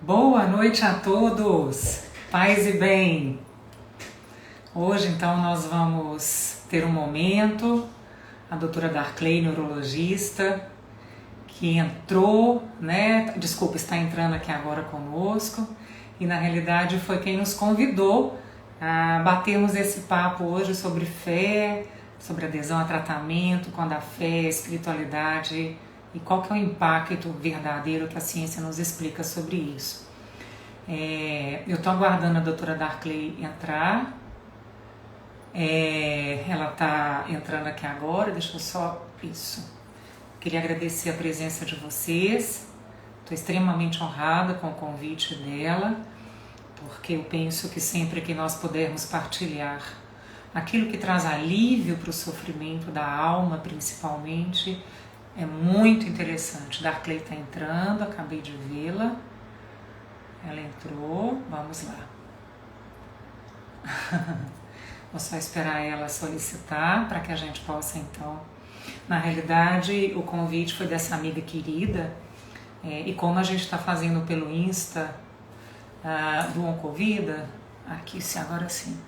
Boa noite a todos, paz e bem. Hoje então nós vamos ter um momento, a doutora Darkley, neurologista, que entrou, está entrando aqui agora conosco, e na realidade foi quem nos convidou a batermos esse papo hoje sobre fé, sobre adesão a tratamento, quando a fé, a espiritualidade e qual que é o impacto verdadeiro que a ciência nos explica sobre isso. Eu estou aguardando a doutora Darkley entrar, ela está entrando aqui agora, deixa eu só isso. Queria agradecer a presença de vocês, estou extremamente honrada com o convite dela, porque eu penso que sempre que nós pudermos partilhar aquilo que traz alívio para o sofrimento da alma, principalmente, é muito interessante. Darkley está entrando, acabei de vê-la. Ela entrou, vamos lá. Vou só esperar ela solicitar para que a gente possa então. Na realidade, o convite foi dessa amiga querida, e como a gente está fazendo pelo Insta do Oncovida, aqui se agora sim,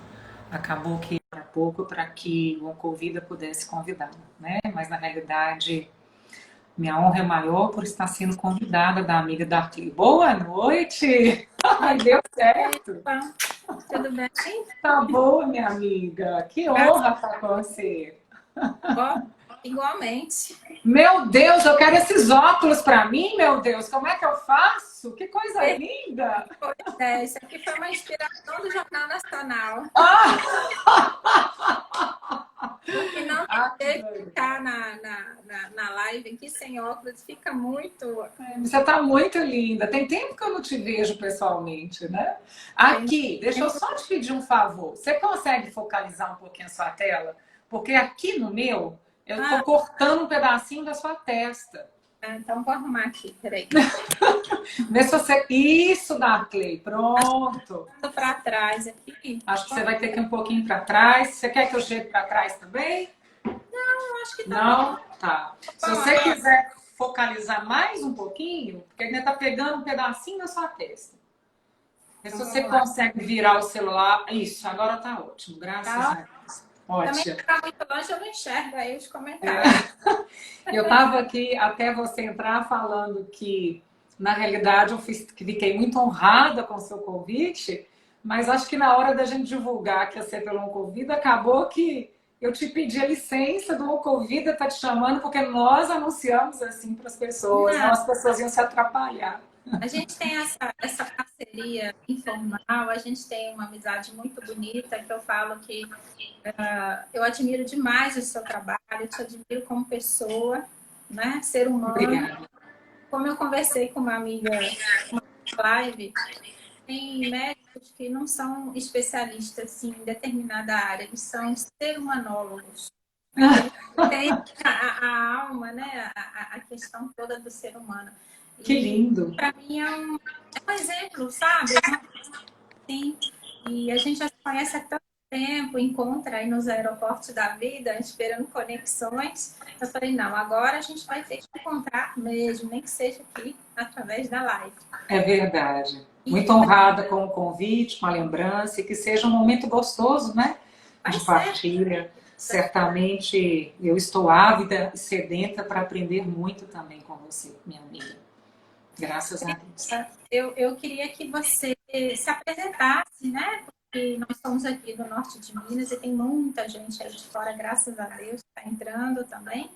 acabou que há pouco para que o Oncovida pudesse convidá-la, né? Mas na realidade minha honra é maior por estar sendo convidada da amiga Darkley. Boa noite! Ai, deu certo! Tudo bem? Tá boa, minha amiga. Que honra estar com você. Igualmente. Meu Deus, eu quero esses óculos para mim, meu Deus. Como é que eu faço? Que coisa linda! Pois é, isso aqui foi uma inspiração do Jornal Nacional. Porque não tem que ficar na live aqui sem óculos, fica muito... Você está muito linda. Tem tempo que eu não te vejo pessoalmente, né? Aqui, deixa eu só te pedir um favor. Você consegue focalizar um pouquinho a sua tela? Porque aqui no meu, eu estou cortando um pedacinho da sua testa. Então vou arrumar aqui, peraí. Vê se você... Isso, Darkley, pronto. Para trás aqui. Acho que você vai ter que ir um pouquinho para trás. Você quer que eu chegue para trás também? Não, acho que tá. Não? Tá. Se você quiser focalizar mais um pouquinho, porque ainda tá pegando um pedacinho da sua testa. Vê se você consegue virar o celular. Isso, agora tá ótimo. Graças a Deus. Ótimo. Também ficar muito longe, eu não enxergo aí os comentários. Eu tava aqui até você entrar falando que, na realidade, eu fiquei muito honrada com o seu convite, mas acho que na hora da gente divulgar que ia ser pelo Oncovida, acabou que eu te pedi a licença do Oncovida tá te chamando, porque nós anunciamos assim para as pessoas, não, as pessoas iam se atrapalhar. A gente tem essa parceria informal, a gente tem uma amizade muito bonita, que eu falo que eu admiro demais o seu trabalho, eu te admiro como pessoa, né? Ser humano. Obrigada. Como eu conversei com uma amiga uma live, tem médicos que não são especialistas assim, em determinada área, eles são ser humanólogos. Tem a alma, né? A questão toda do ser humano. Que lindo! Para mim é um exemplo, sabe? Sim. E a gente já se conhece há tanto tempo, encontra aí nos aeroportos da vida, esperando conexões. Eu falei, não, agora a gente vai ter que encontrar mesmo, nem que seja aqui, através da live. É verdade. Muito honrada com o convite, com a lembrança, e que seja um momento gostoso, né? De partilha. Certamente eu estou ávida e sedenta para aprender muito também com você, minha amiga. Graças a Deus. Eu queria que você se apresentasse, né? Porque nós estamos aqui do norte de Minas e tem muita gente aí de fora, graças a Deus, está entrando também.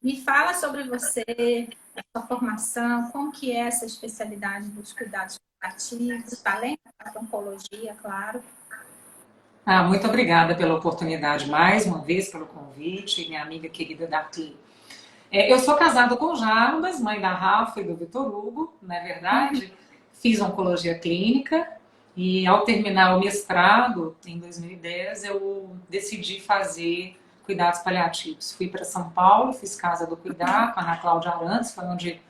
Me fala sobre você, a sua formação, como que é essa especialidade dos cuidados paliativos, além da oncologia, claro. Muito obrigada pela oportunidade, mais uma vez, pelo convite, minha amiga querida Darkley. Eu sou casada com o Jarbas, mãe da Rafa e do Vitor Hugo, não é verdade? Fiz oncologia clínica e ao terminar o mestrado, em 2010, eu decidi fazer cuidados paliativos. Fui para São Paulo, fiz Casa do Cuidar com a Ana Cláudia Arantes, foi onde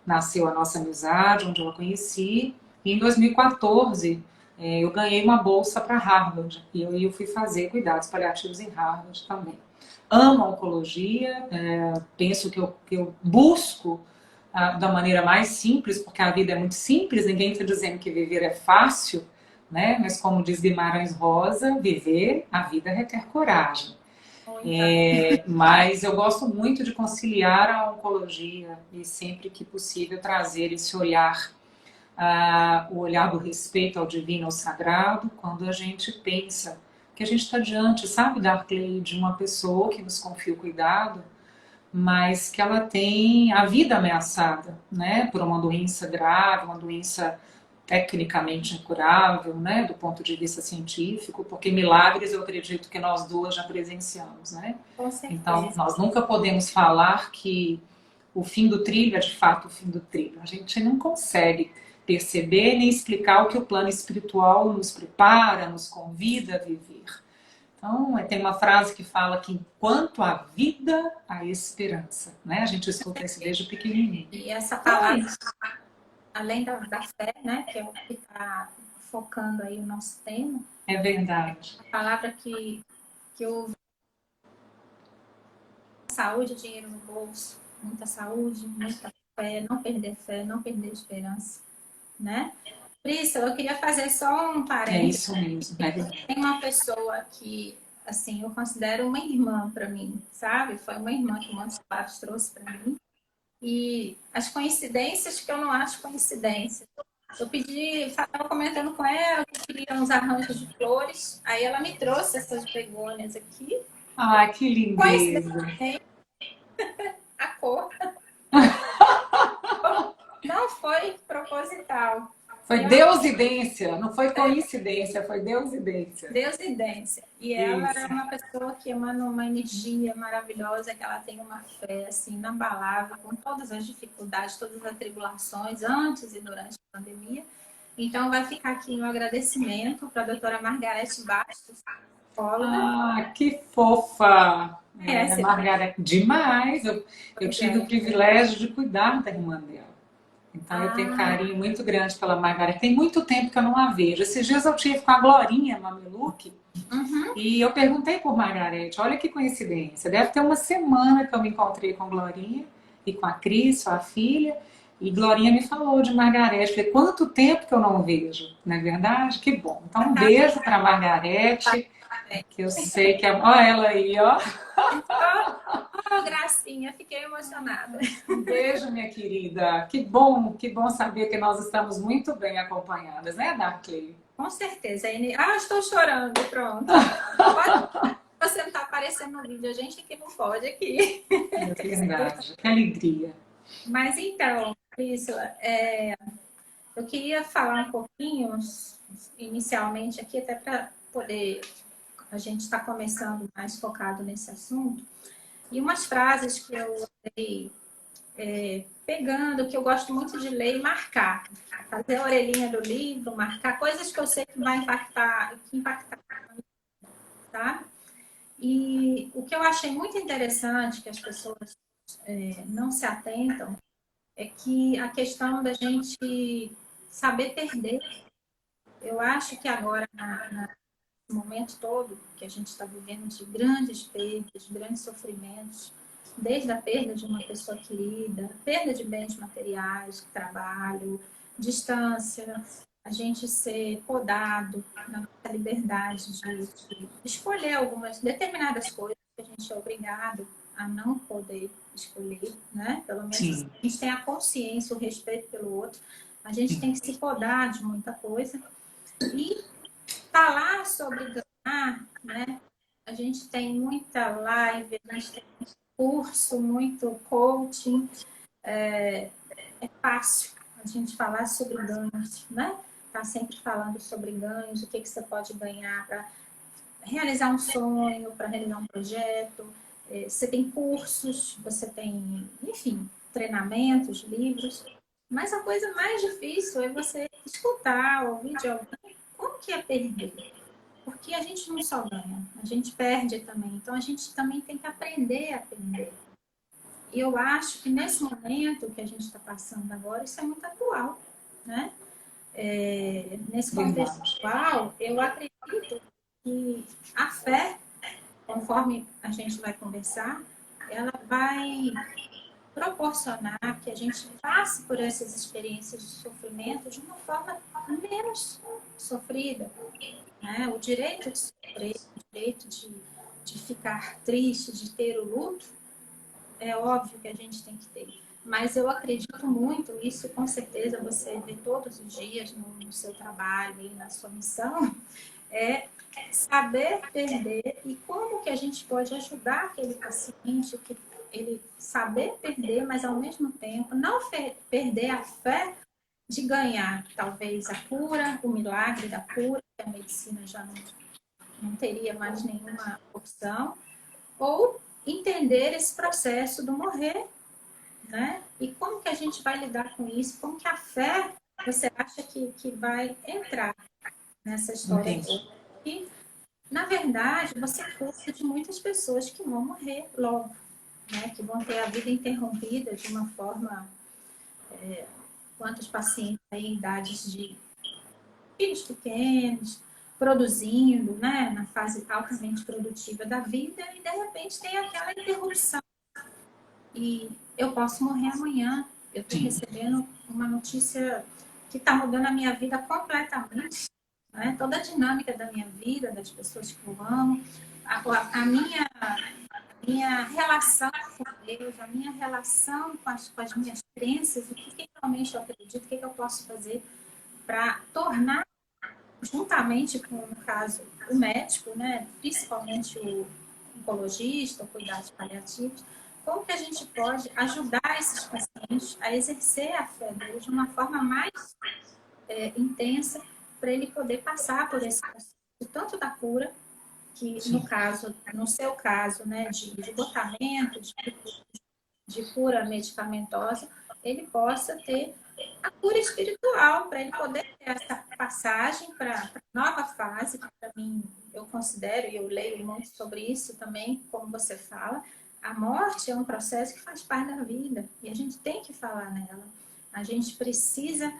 nasceu a nossa amizade, onde eu a conheci. E em 2014, eu ganhei uma bolsa para Harvard e eu fui fazer cuidados paliativos em Harvard também. Amo a oncologia, penso que eu busco da maneira mais simples, porque a vida é muito simples, ninguém está dizendo que viver é fácil, né? Mas como diz Guimarães Rosa, viver a vida requer coragem. Mas eu gosto muito de conciliar a oncologia e sempre que possível trazer esse olhar, o olhar do respeito ao divino, ao sagrado, quando a gente pensa que a gente está diante, sabe, Darkley, de uma pessoa que nos confia o cuidado, mas que ela tem a vida ameaçada, né, por uma doença grave, uma doença tecnicamente incurável, né, do ponto de vista científico, porque milagres eu acredito que nós duas já presenciamos, né? Com certeza. Então, nós nunca podemos falar que o fim do trilho é de fato o fim do trilho. A gente não consegue perceber nem explicar o que o plano espiritual nos prepara, nos convida a viver. Então, tem uma frase que fala que enquanto há vida, há esperança, né? A gente escuta isso desde pequenininho. E essa palavra, além da fé, né, que é o que está focando aí o nosso tema. É verdade. A palavra que eu... Saúde, dinheiro no bolso, muita saúde, muita fé, não perder esperança, né? Priscila, eu queria fazer só um parênteses. É isso mesmo. Tem uma pessoa que, assim, eu considero uma irmã para mim, sabe? Foi uma irmã que o Montes Claros trouxe para mim. E as coincidências que eu não acho coincidência. Eu pedi, estava comentando com ela que queria uns arranjos de flores. Aí ela me trouxe essas begônias aqui. Ah, que lindeza! A cor. Não foi proposital. Foi deusidência, não foi coincidência, foi deusidência. Deusidência. E ela é uma pessoa que emana uma energia maravilhosa, que ela tem uma fé assim, inabalável, com todas as dificuldades, todas as atribulações, antes e durante a pandemia. Então, vai ficar aqui um agradecimento para a doutora Margarete Bastos, psicóloga. Ah, que fofa! Margarete, demais! Eu tive o privilégio de cuidar da irmã dela. Então, eu tenho carinho muito grande pela Margarete. Tem muito tempo que eu não a vejo. Esses dias eu tive com a Glorinha Mameluque e eu perguntei por Margarete. Olha que coincidência. Deve ter uma semana que eu me encontrei com a Glorinha e com a Cris, sua filha. E Glorinha me falou de Margarete. Falei, quanto tempo que eu não vejo, não é verdade? Que bom. Então, um beijo para a Margarete, que eu sei que é... Olha ela aí, ó. Oh, gracinha, fiquei emocionada. Um beijo, minha querida. Que bom saber que nós estamos muito bem acompanhadas, né, Darkley? Com certeza. Estou chorando, pronto. Você não está aparecendo no vídeo, a gente que não pode aqui. É verdade, que alegria. Mas então, Priscila, eu queria falar um pouquinho, inicialmente aqui, até para poder... A gente está começando mais focado nesse assunto. E umas frases que eu andei pegando, que eu gosto muito de ler e marcar. Fazer a orelhinha do livro, marcar coisas que eu sei que vai impactar, tá? E o que eu achei muito interessante, que as pessoas não se atentam, é que a questão da gente saber perder. Eu acho que agora, nesse momento todo que a gente está vivendo de grandes perdas, grandes sofrimentos, desde a perda de uma pessoa querida, perda de bens materiais, trabalho, distância, a gente ser podado na nossa liberdade de escolher algumas determinadas coisas que a gente é obrigado a não poder escolher, né? Pelo menos Sim. a gente tem a consciência, o respeito pelo outro, a gente tem que se podar de muita coisa. E falar sobre ganhar, né? A gente tem muita live, a gente tem curso, muito coaching. É fácil a gente falar sobre ganhos, né? Tá sempre falando sobre ganhos, o que você pode ganhar para realizar um sonho, para realizar um projeto. Você tem cursos, você tem, enfim, treinamentos, livros. Mas a coisa mais difícil é você escutar, ouvir de alguém como que é perder. Porque a gente não só ganha, a gente perde também. Então, a gente também tem que aprender a perder. E eu acho que nesse momento que a gente está passando agora, isso é muito atual, né? Nesse contexto atual, eu acredito que a fé, conforme a gente vai conversar, ela vai proporcionar que a gente passe por essas experiências de sofrimento de uma forma menos sofrida, né? O direito de sofrer, o direito de ficar triste, de ter o luto, é óbvio que a gente tem que ter. Mas eu acredito muito, isso com certeza você vê todos os dias no seu trabalho e na sua missão, é saber perder e como que a gente pode ajudar aquele paciente que ele saber perder, mas ao mesmo tempo não perder a fé de ganhar talvez a cura, o milagre da cura, que a medicina já não teria mais nenhuma opção, ou entender esse processo do morrer, né? E como que a gente vai lidar com isso? Como que a fé, você acha que vai entrar nessa história Entendi. toda? E, na verdade, você cuida de muitas pessoas que vão morrer logo, né? Que vão ter a vida interrompida de uma forma... quantos pacientes em idades de filhos pequenos, produzindo, né? Na fase altamente produtiva da vida, e de repente tem aquela interrupção. E eu posso morrer amanhã. Eu estou Sim. recebendo uma notícia que está mudando a minha vida completamente, né? Toda a dinâmica da minha vida, das pessoas que eu amo, a minha relação com Deus, a minha relação com as minhas crenças, o que realmente eu acredito, o que eu posso fazer para tornar, juntamente com, no caso, o médico, né? Principalmente o oncologista, o cuidados paliativos, como que a gente pode ajudar esses pacientes a exercer a fé deles de uma forma mais intensa, para ele poder passar por esse processo, tanto da cura, que no Sim. caso, no seu caso, né, de esgotamento, de cura medicamentosa, ele possa ter a cura espiritual, para ele poder ter essa passagem para a nova fase, que para mim eu considero, e eu leio muito sobre isso também, como você fala, a morte é um processo que faz parte da vida, e a gente tem que falar nela. A gente precisa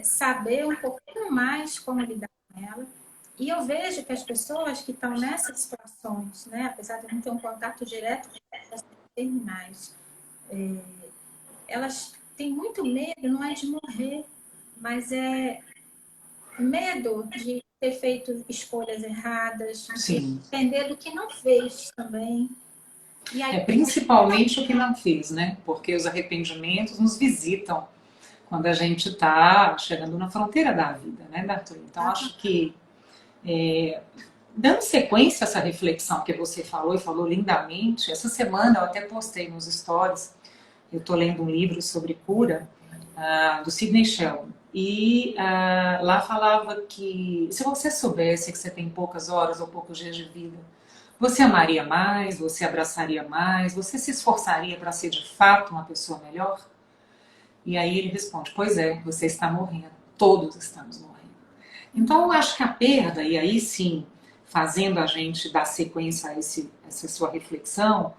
saber um pouquinho mais como lidar com ela. E eu vejo que as pessoas que estão nessas situações, né, apesar de não ter um contato direto com as terminais, elas têm muito medo, não é de morrer, mas é medo de ter feito escolhas erradas, de se Sim. arrepender do que não fez também. E É aí, principalmente o que não fez, né? Porque os arrependimentos nos visitam quando a gente está chegando na fronteira da vida, né, Arthur? Então, acho que, dando sequência a essa reflexão que você falou e falou lindamente, essa semana eu até postei nos stories, eu estou lendo um livro sobre cura, do Sidney Sheldon, e lá falava que se você soubesse que você tem poucas horas ou poucos dias de vida, você amaria mais, você abraçaria mais, você se esforçaria para ser de fato uma pessoa melhor? E aí ele responde, pois é, você está morrendo, todos estamos morrendo. Então eu acho que a perda, e aí sim, fazendo a gente dar sequência a essa sua reflexão,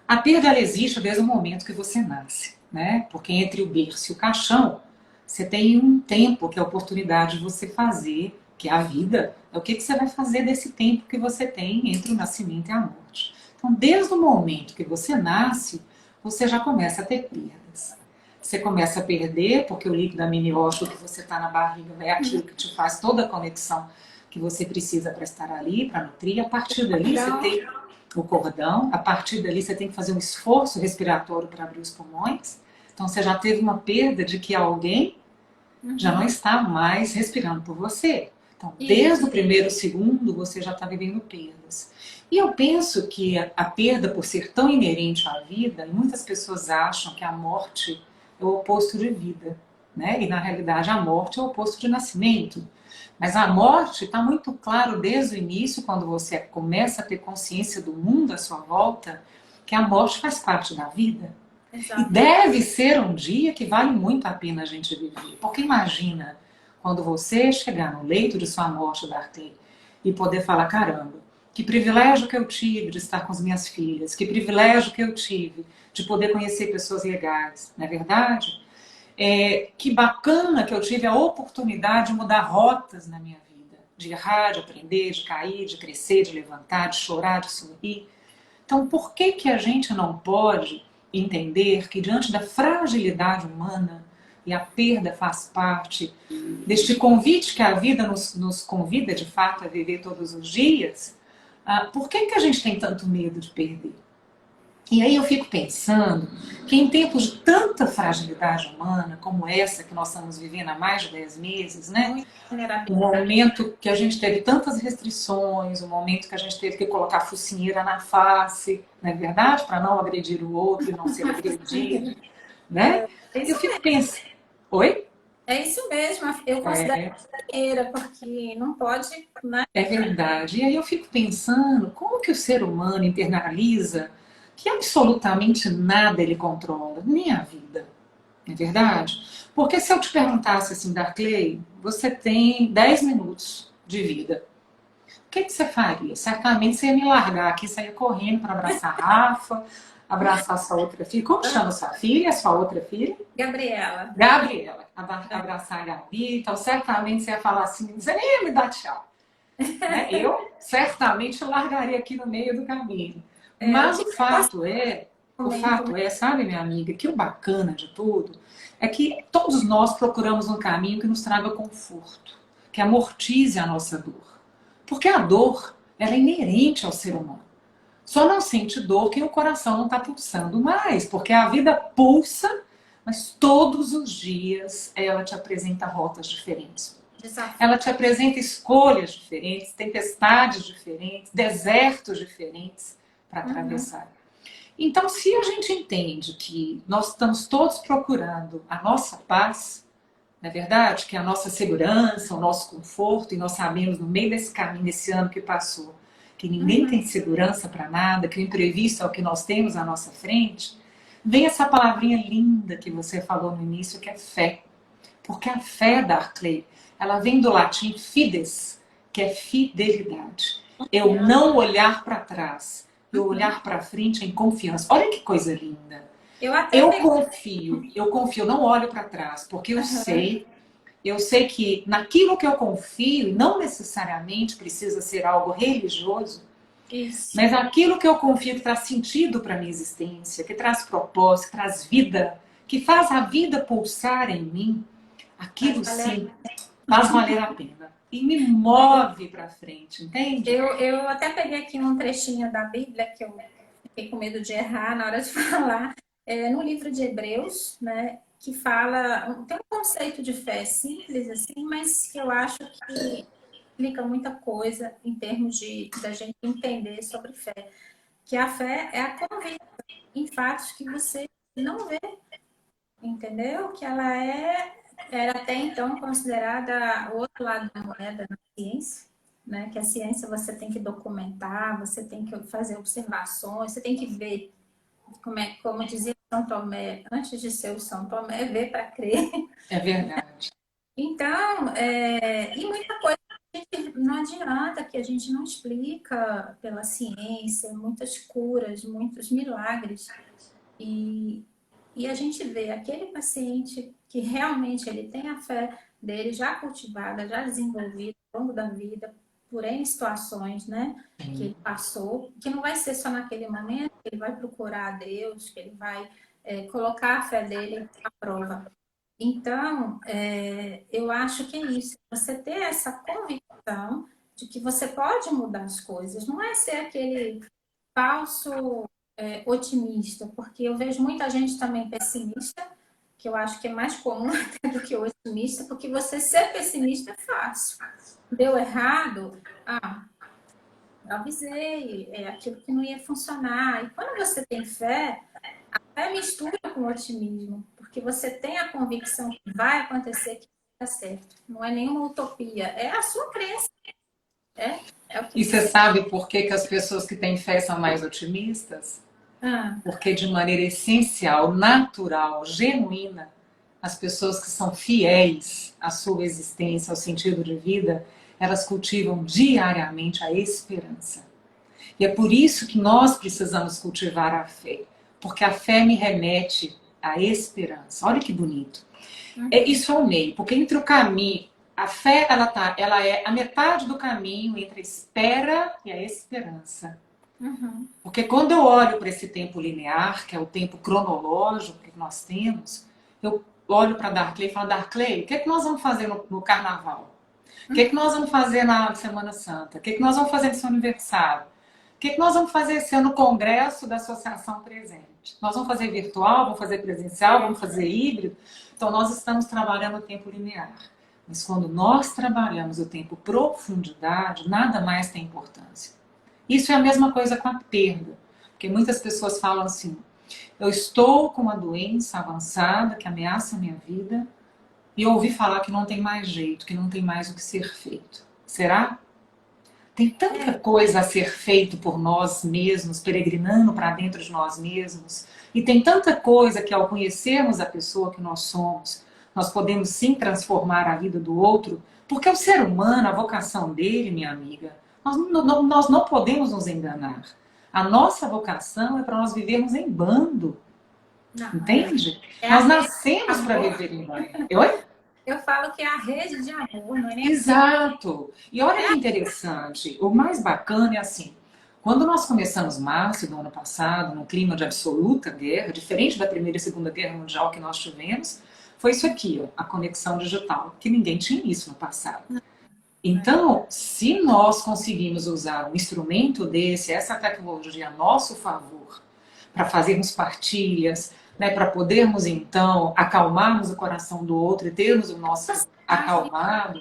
a perda ela existe desde o momento que você nasce, né? Porque entre o berço e o caixão, você tem um tempo que é a oportunidade de você fazer, que é a vida, é o que você vai fazer desse tempo que você tem entre o nascimento e a morte. Então, desde o momento que você nasce, você já começa a ter perdas. Você começa a perder, porque o líquido amniótico que você está na barriga é aquilo que te faz toda a conexão que você precisa para estar ali, para nutrir. A partir dali você tem o cordão, a partir dali você tem que fazer um esforço respiratório para abrir os pulmões. Então você já teve uma perda de que alguém já não está mais respirando por você. Então, desde o primeiro segundo, você já está vivendo perdas. E eu penso que a perda, por ser tão inerente à vida, muitas pessoas acham que a morte é o oposto de vida, né? E na realidade a morte é o oposto de nascimento. Mas a morte está muito claro desde o início, quando você começa a ter consciência do mundo à sua volta, que a morte faz parte da vida. Exato. E deve ser um dia que vale muito a pena a gente viver. Porque imagina, quando você chegar no leito de sua morte, Dartley, e poder falar, caramba, que privilégio que eu tive de estar com as minhas filhas, que privilégio que eu tive de poder conhecer pessoas legais, não é verdade? Que bacana que eu tive a oportunidade de mudar rotas na minha vida, de errar, de aprender, de cair, de crescer, de levantar, de chorar, de sorrir. Então, por que a gente não pode entender que diante da fragilidade humana, e a perda faz parte deste convite que a vida nos convida de fato a viver todos os dias, por que a gente tem tanto medo de perder? E aí eu fico pensando que em tempos de tanta fragilidade humana, como essa que nós estamos vivendo há mais de 10 meses, né? Um momento que a gente teve tantas restrições, um momento que a gente teve que colocar focinheira na face, não é verdade? Para não agredir o outro e não ser agredido, né? Eu fico pensando... Oi? É isso mesmo, eu considero focinheira, porque não pode, né? É verdade. E aí eu fico pensando, como que o ser humano internaliza que absolutamente nada ele controla, nem a vida, não é verdade? Porque se eu te perguntasse assim, Darkley, você tem 10 minutos de vida, o que você faria? Certamente você ia me largar aqui, saia correndo para abraçar a Rafa, abraçar sua outra filha. Como chama sua filha, sua outra filha? Gabriela. Gabriela, abraçar a Gabi. Então, certamente você ia falar assim, você nem ia me dar tchau. Né? Eu certamente largaria aqui no meio do caminho. Mas o fato é, sabe, minha amiga, que o bacana de tudo é que todos nós procuramos um caminho que nos traga conforto, que amortize a nossa dor. Porque a dor, ela é inerente ao ser humano. Só não sente dor quem o coração não está pulsando mais, porque a vida pulsa, mas todos os dias ela te apresenta rotas diferentes. Ela te apresenta escolhas diferentes, tempestades diferentes, desertos diferentes para atravessar. Então, se a gente entende que nós estamos todos procurando a nossa paz, não é verdade? Que é a nossa segurança, o nosso conforto, e nós sabemos no meio desse caminho, desse ano que passou, que ninguém tem segurança para nada, que o imprevisto é o que nós temos à nossa frente, vem essa palavrinha linda que você falou no início, que é fé. Porque a fé, Darkley, ela vem do latim fides, que é fidelidade. Eu não olhar para trás, eu olhar para frente em confiança. Olha que coisa linda. Eu confio, não olho para trás, porque eu sei que naquilo que eu confio, não necessariamente precisa ser algo religioso, mas aquilo que eu confio que traz sentido para a minha existência, que traz propósito, que traz vida, que faz a vida pulsar em mim, aquilo sim faz valer a pena. E me move para frente, entende? Eu até peguei aqui um trechinho da Bíblia, que eu fiquei com medo de errar na hora de falar, no livro de Hebreus, né, que fala, tem um conceito de fé simples assim, mas que eu acho que explica muita coisa em termos da gente entender sobre fé. Que a fé é a convicção em fatos que você não vê, entendeu? Que ela era até então considerada o outro lado da moeda na ciência, né? Que a ciência você tem que documentar, você tem que fazer observações, você tem que ver, como dizia São Tomé, antes de ser o São Tomé, ver para crer. É verdade. Então, e muita coisa não adianta, que a gente não explica pela ciência, muitas curas, muitos milagres. E a gente vê aquele paciente que realmente ele tem a fé dele já cultivada, já desenvolvida ao longo da vida, por N situações, né, que ele passou, que não vai ser só naquele momento, que ele vai procurar a Deus, que ele vai colocar a fé dele à prova. Então, eu acho que é isso, você ter essa convicção de que você pode mudar as coisas, não é ser aquele falso otimista, porque eu vejo muita gente também pessimista, que eu acho que é mais comum até do que otimista, porque você ser pessimista é fácil. Deu errado, eu avisei, é aquilo que não ia funcionar. E quando você tem fé, a fé mistura com otimismo, porque você tem a convicção que vai acontecer, que vai dar certo. Não é nenhuma utopia, é a sua crença. E você sabe por que as pessoas que têm fé são mais otimistas? Porque de maneira essencial, natural, genuína, as pessoas que são fiéis à sua existência, ao sentido de vida, elas cultivam diariamente a esperança. E é por isso que nós precisamos cultivar a fé. Porque a fé me remete à esperança. Olha que bonito. Isso é o meio, porque entre o caminho, a fé ela é a metade do caminho entre a espera e a esperança. Uhum. Porque quando eu olho para esse tempo linear, que é o tempo cronológico que nós temos, eu olho para Darkley e falo, Darkley, o que é que nós vamos fazer no carnaval? O que é que nós vamos fazer na Semana Santa? O que é que nós vamos fazer no seu aniversário? O que é que nós vamos fazer esse ano no congresso da Associação Presente? Nós vamos fazer virtual, vamos fazer presencial, vamos fazer híbrido? Então, nós estamos trabalhando o tempo linear. Mas quando nós trabalhamos o tempo profundidade, nada mais tem importância. Isso é a mesma coisa com a perda. Porque muitas pessoas falam assim, eu estou com uma doença avançada que ameaça a minha vida e eu ouvi falar que não tem mais jeito, que não tem mais o que ser feito. Será? Tem tanta coisa a ser feito por nós mesmos, peregrinando para dentro de nós mesmos. E tem tanta coisa que ao conhecermos a pessoa que nós somos, nós podemos sim transformar a vida do outro, porque o ser humano, a vocação dele, minha amiga, nós não podemos nos enganar. A nossa vocação é para nós vivermos em bando. Não, Entende? é a Nós rede nascemos de para amor. viver em bando. Oi? Eu falo que é a rede de amor, não é nem Exato. E olha que interessante. O mais bacana é assim. Quando nós começamos março do ano passado, num clima de absoluta guerra, diferente da Primeira e Segunda Guerra Mundial que nós tivemos, foi isso aqui, ó, a conexão digital, que ninguém tinha isso no passado. Então, se nós conseguimos usar um instrumento desse, essa tecnologia a nosso favor, para fazermos partilhas, né, para podermos então acalmarmos o coração do outro e termos o nosso acalmado,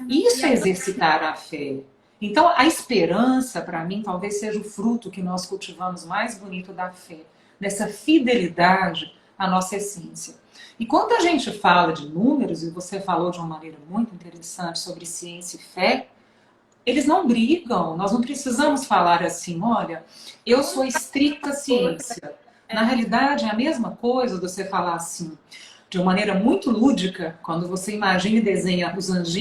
isso é exercitar a fé. Então, a esperança, para mim, talvez seja o fruto que nós cultivamos mais bonito da fé, dessa fidelidade à nossa essência. E quando a gente fala de números, e você falou de uma maneira muito interessante sobre ciência e fé, eles não brigam, nós não precisamos falar assim, olha, eu sou estricta ciência. Na realidade, é a mesma coisa de você falar assim, de uma maneira muito lúdica, quando você imagina e desenha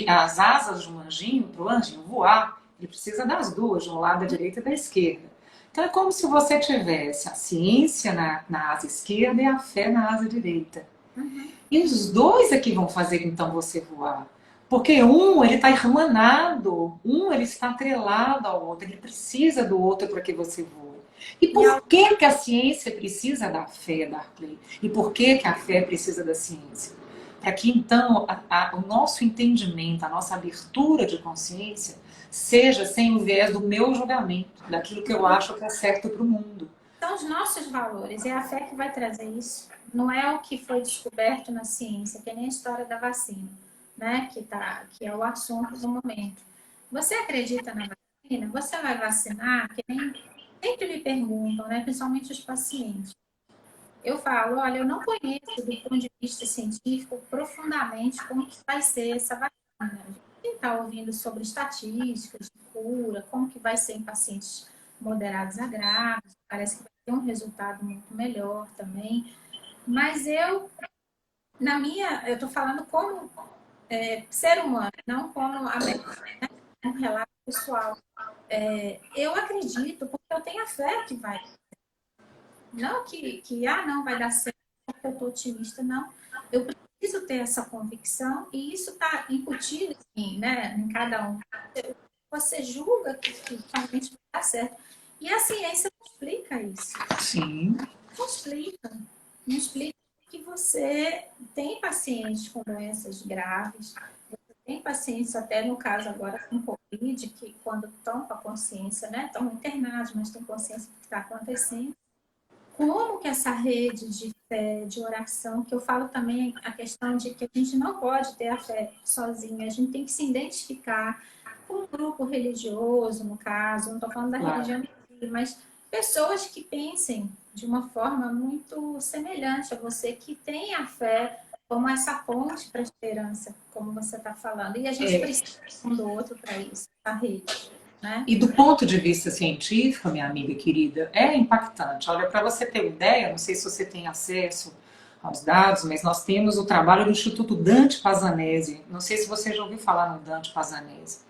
as asas de um anjinho, para o anjinho voar, ele precisa das duas, de um lado da direita e da esquerda. Então é como se você tivesse a ciência na asa esquerda e a fé na asa direita. E os dois é que vão fazer então você voar. Porque um, ele está irmanado, um, ele está atrelado ao outro, ele precisa do outro para que você voe. E por que que a ciência precisa da fé, Darkley? E por que que a fé precisa da ciência? Para que então o nosso entendimento, a nossa abertura de consciência seja sem o viés do meu julgamento, daquilo que eu acho que é certo para o mundo. São os nossos valores, é a fé que vai trazer isso. Não é o que foi descoberto na ciência, que é nem a história da vacina, né? Que é o assunto do momento. Você acredita na vacina? Você vai vacinar? Que nem sempre me perguntam, né? Principalmente os pacientes. Eu falo, olha, eu não conheço do ponto de vista científico profundamente como que vai ser essa vacina. Quem está ouvindo sobre estatísticas de cura, como que vai ser em pacientes moderados a graves, parece que vai ter um resultado muito melhor também. Mas eu estou falando como ser humano, não como um relato pessoal. Eu acredito porque eu tenho a fé que vai. Não não vai dar certo porque eu estou otimista, não. Eu preciso ter essa convicção e isso está incutido assim, né, em cada um. Você julga que realmente vai dar certo. E a ciência não explica isso. Sim. Não explica. Não explica que você tem pacientes com doenças graves, você tem pacientes, até no caso agora com Covid, que quando estão com a consciência, né, estão internados, mas têm consciência do que está acontecendo. Como que essa rede de fé, de oração, que eu falo também a questão de que a gente não pode ter a fé sozinha, a gente tem que se identificar com um grupo religioso, no caso, não estou falando da religião, mas pessoas que pensem de uma forma muito semelhante a você, que tem a fé como essa ponte para a esperança, como você está falando. E a gente precisa um do outro para isso, a rede. Né? E do ponto de vista científico, minha amiga querida, é impactante. Olha, para você ter ideia, não sei se você tem acesso aos dados, mas nós temos o trabalho do Instituto Dante Pazzanese. Não sei se você já ouviu falar no Dante Pazzanese.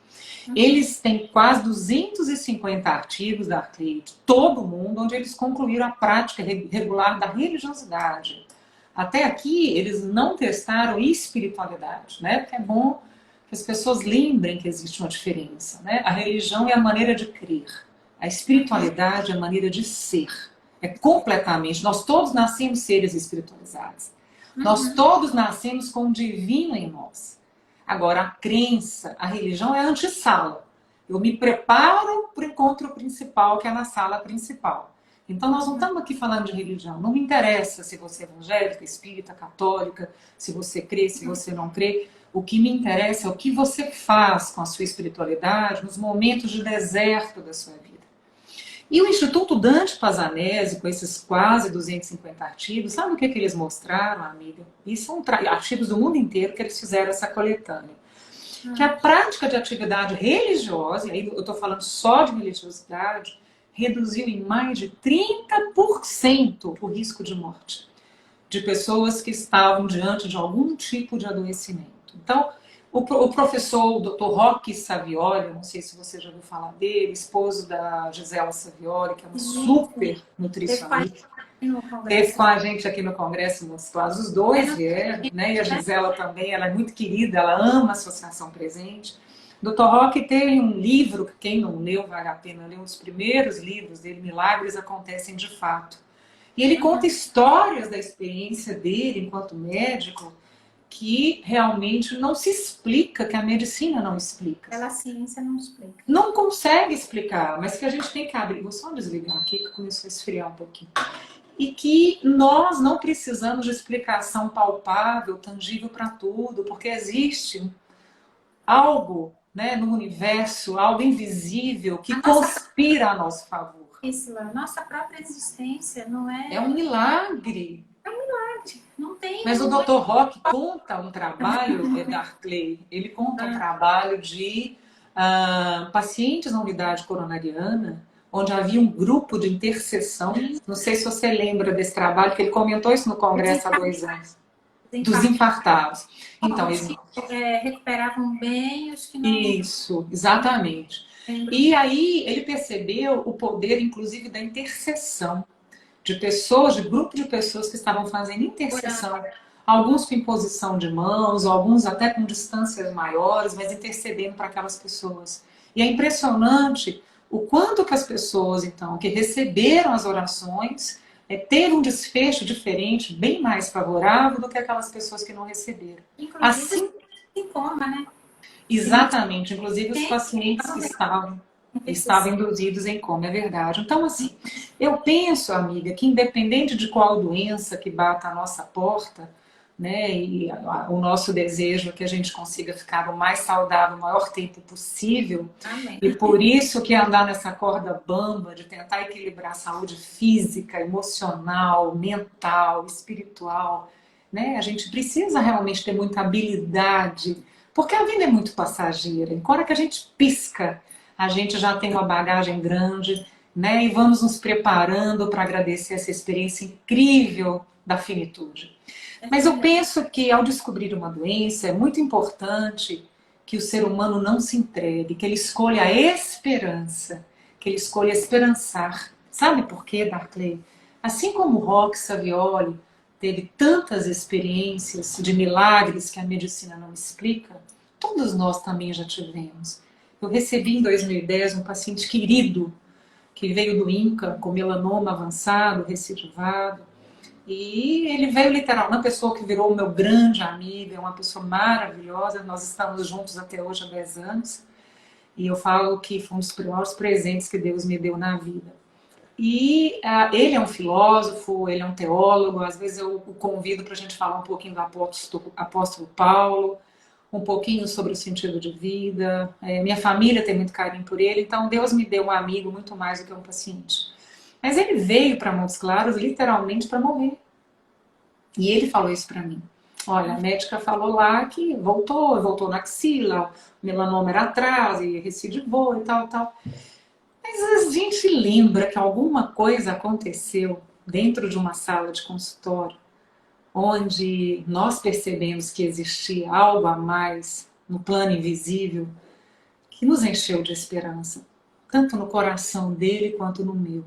Eles têm quase 250 artigos da Arclay de todo o mundo, onde eles concluíram a prática regular da religiosidade. Até aqui, eles não testaram espiritualidade, né? Porque é bom que as pessoas lembrem que existe uma diferença, né? A religião é a maneira de crer, A espiritualidade é a maneira de ser. É completamente. Nós todos nascemos seres espiritualizados. Nós todos nascemos com o divino em nós. Agora, a crença, a religião é a antessala. Eu me preparo para o encontro principal, que é na sala principal. Então, nós não estamos aqui falando de religião. Não me interessa se você é evangélica, espírita, católica, se você crê, se você não crê. O que me interessa é o que você faz com a sua espiritualidade nos momentos de deserto da sua vida. E o Instituto Dante Pazzanese, com esses quase 250 artigos, sabe o que eles mostraram, amiga? E são artigos do mundo inteiro que eles fizeram essa coletânea. Que a prática de atividade religiosa, e aí eu estou falando só de religiosidade, reduziu em mais de 30% o risco de morte de pessoas que estavam diante de algum tipo de adoecimento. Então, o professor, o Dr. Roque Savioli, não sei se você já ouviu falar dele, esposo da Gisela Savioli, que é uma super nutricionista, teve com a gente aqui no Congresso Montes Claros, os dois vieram, né? E a Gisela também, ela é muito querida, ela ama a Associação Presente. Dr. Roque tem um livro, que quem não leu, vale a pena ler, um dos primeiros livros dele, Milagres Acontecem de Fato. E ele conta histórias da experiência dele enquanto médico, que realmente não se explica, que a medicina não explica. A ciência não explica. Não consegue explicar, mas que a gente tem que abrir. Vou só desligar aqui, que começou a esfriar um pouquinho. E que nós não precisamos de explicação palpável, tangível para tudo, porque existe algo, né, no universo, algo invisível que conspira a nosso favor. Isso, a nossa própria existência não é... É um milagre. É um milagre. Não tem... Mas o Dr. Roque conta um trabalho, Darkley, ele conta um trabalho de pacientes na unidade coronariana, onde havia um grupo de intercessão. Não sei se você lembra desse trabalho, que ele comentou isso no Congresso há 2 anos. Dos infartados. Então, eles recuperavam bem os que não... Isso, exatamente. E aí ele percebeu o poder, inclusive, da intercessão de pessoas, de grupo de pessoas que estavam fazendo intercessão. Alguns com imposição de mãos, alguns até com distâncias maiores, mas intercedendo para aquelas pessoas. E é impressionante o quanto que as pessoas, então, que receberam as orações, teve um desfecho diferente, bem mais favorável do que aquelas pessoas que não receberam. Inclusive, assim, em coma, né? Exatamente, inclusive os pacientes que estavam induzidos em coma, é verdade. Então, assim, eu penso, amiga, que independente de qual doença que bata a nossa porta, né, e o nosso desejo é que a gente consiga ficar o mais saudável o maior tempo possível. Amém. E por isso que andar nessa corda bamba de tentar equilibrar a saúde física, emocional, mental, espiritual, né, a gente precisa realmente ter muita habilidade, porque a vida é muito passageira. Enquanto que a gente pisca, a gente já tem uma bagagem grande, né, e vamos nos preparando para agradecer essa experiência incrível da finitude. Mas eu penso que ao descobrir uma doença é muito importante que o ser humano não se entregue, que ele escolha a esperança, que ele escolha esperançar. Sabe por quê, Darkley? Assim como o Roque Savioli teve tantas experiências de milagres que a medicina não explica, todos nós também já tivemos. Eu recebi em 2010 um paciente querido que veio do INCA com melanoma avançado, recidivado. E ele veio literalmente, uma pessoa que virou meu grande amigo, é uma pessoa maravilhosa, nós estamos juntos até hoje há 10 anos. E eu falo que foi um dos maiores presentes que Deus me deu na vida. E ele é um filósofo, ele é um teólogo, às vezes eu o convido para a gente falar um pouquinho do apóstolo Paulo, um pouquinho sobre o sentido de vida. Minha família tem muito carinho por ele, então Deus me deu um amigo muito mais do que um paciente. Mas ele veio para Montes Claros literalmente para morrer. E ele falou isso para mim. Olha, a médica falou lá que voltou na axila, o melanoma era atrás e recidivou e tal, tal. Mas a gente lembra que alguma coisa aconteceu dentro de uma sala de consultório, onde nós percebemos que existia algo a mais no plano invisível, que nos encheu de esperança, tanto no coração dele quanto no meu.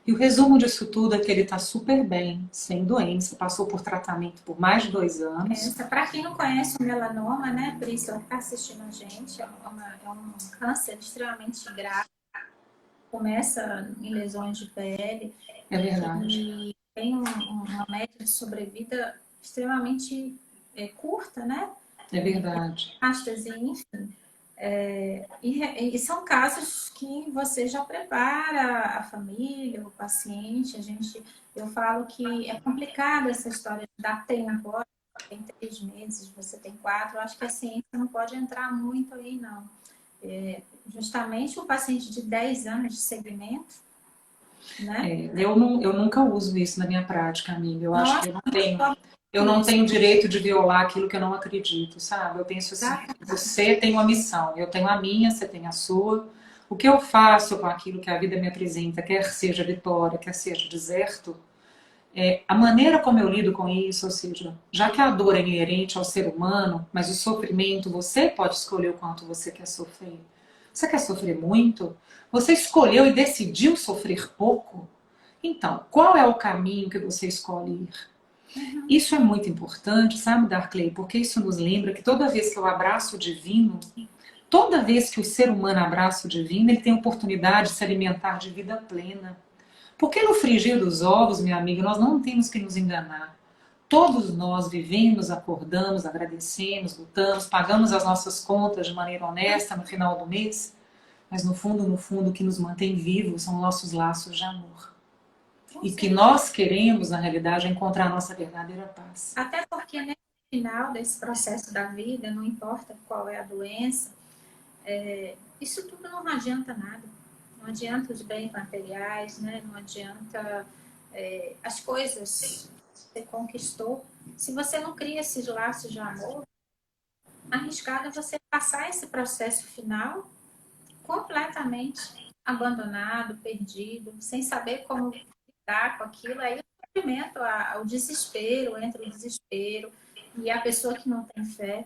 E o resumo disso tudo é que ele está super bem, sem doença, passou por tratamento por mais de 2 anos. Para quem não conhece o melanoma, né, Priscila, que está assistindo a gente, é um câncer extremamente grave. começa em lesões de pele. É verdade. E tem uma média de sobrevida extremamente curta, né? É verdade. Enfim. E são casos que você já prepara a família, o paciente. Eu falo que é complicado essa história de dar tempo. Olha, tem 3 meses, você tem 4. Eu acho que a ciência não pode entrar muito aí, não. Justamente o paciente de 10 anos de segmento, né? Eu nunca uso isso na minha prática, amiga. Eu acho Nossa, que eu não tenho direito de violar aquilo que eu não acredito, sabe? Eu penso assim, você tem uma missão, eu tenho a minha, você tem a sua. O que eu faço com aquilo que a vida me apresenta, quer seja vitória, quer seja deserto, a maneira como eu lido com isso, ou seja, já que a dor é inerente ao ser humano, mas o sofrimento, você pode escolher o quanto você quer sofrer. Você quer sofrer muito? Você escolheu e decidiu sofrer pouco? Então, qual é o caminho que você escolhe ir? Isso é muito importante, sabe, Darkley? Porque isso nos lembra que toda vez que eu abraço o divino, toda vez que o ser humano abraça o divino, ele tem a oportunidade de se alimentar de vida plena. Porque no frigir dos ovos, minha amiga, nós não temos que nos enganar. Todos nós vivemos, acordamos, agradecemos, lutamos, pagamos as nossas contas de maneira honesta no final do mês, mas no fundo, o que nos mantém vivos são nossos laços de amor. E o que nós queremos, na realidade, é encontrar a nossa verdadeira paz. Até porque, no final desse processo da vida, não importa qual é a doença, isso tudo não adianta nada. Não adianta os bens materiais, né? Não adianta as coisas que você conquistou. Se você não cria esses laços de amor, arriscado é você passar esse processo final completamente abandonado, perdido, sem saber como lidar com aquilo. Aí o sofrimento, o desespero, entra o desespero, e a pessoa que não tem fé,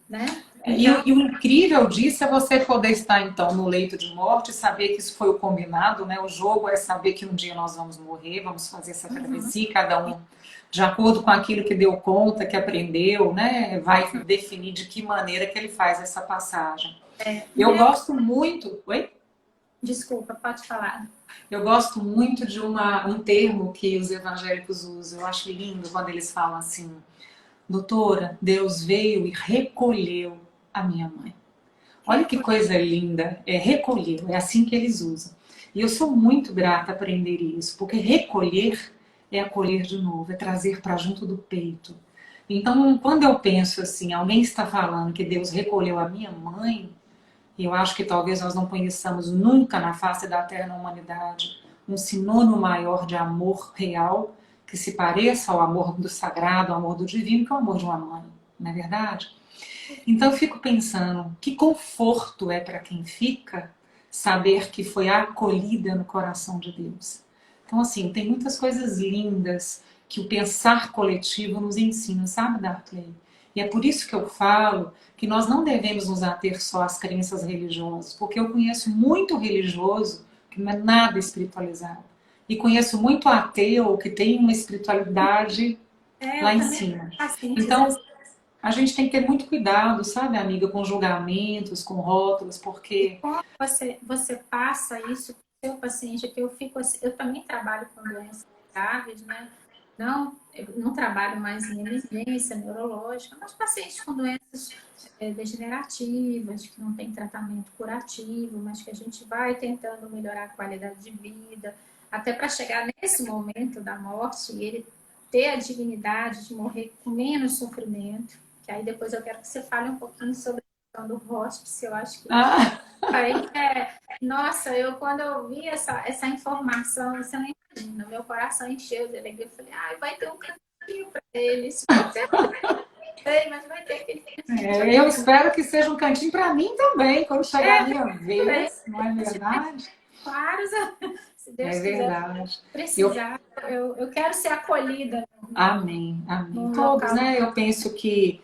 né? Então... E o incrível disso é você poder estar, então, no leito de morte e saber que isso foi o combinado, né? O jogo é saber que um dia nós vamos morrer, vamos fazer essa travessia, cada um de acordo com aquilo que deu conta, que aprendeu, né? Vai definir de que maneira que ele faz essa passagem. Eu gosto muito... Oi? Desculpa, pode falar. Eu gosto muito de um termo que os evangélicos usam. Eu acho lindo quando eles falam assim: doutora, Deus veio e recolheu a minha mãe. Olha que coisa linda, recolheu, é assim que eles usam. E eu sou muito grata a aprender isso, porque recolher é acolher de novo, é trazer para junto do peito. Então, quando eu penso assim, alguém está falando que Deus recolheu a minha mãe, eu acho que talvez nós não conheçamos nunca na face da terra na humanidade um sinônimo maior de amor real que se pareça ao amor do sagrado, ao amor do divino, que é o amor de uma mãe, não é verdade? Então eu fico pensando, que conforto é para quem fica saber que foi acolhida no coração de Deus. Então assim, tem muitas coisas lindas que o pensar coletivo nos ensina, sabe, Darkley? E é por isso que eu falo que nós não devemos nos ater só às crenças religiosas, porque eu conheço muito religioso que não é nada espiritualizado. E conheço muito ateu que tem uma espiritualidade lá em cima. Então, a gente tem que ter muito cuidado, sabe, amiga, com julgamentos, com rótulos, porque... Como você passa isso para o seu paciente, que eu também trabalho com doenças graves, né? Eu não trabalho mais em emergência neurológica, mas pacientes com doenças degenerativas, que não tem tratamento curativo, mas que a gente vai tentando melhorar a qualidade de vida, até para chegar nesse momento da morte e ele ter a dignidade de morrer com menos sofrimento, que aí depois eu quero que você fale um pouquinho sobre a questão do hospice, eu acho que... Nossa, quando eu vi essa informação, você não imagina, meu coração encheu de alegria. Eu falei, vai ter um cantinho para eles. Mas vai ter aquele cantinho. Eu espero que seja um cantinho para mim também, quando chegar a minha vez, não é verdade? Claro, se Deus verdade. Precisar, eu quero ser acolhida. Amém, amém. Todos, né? Eu penso que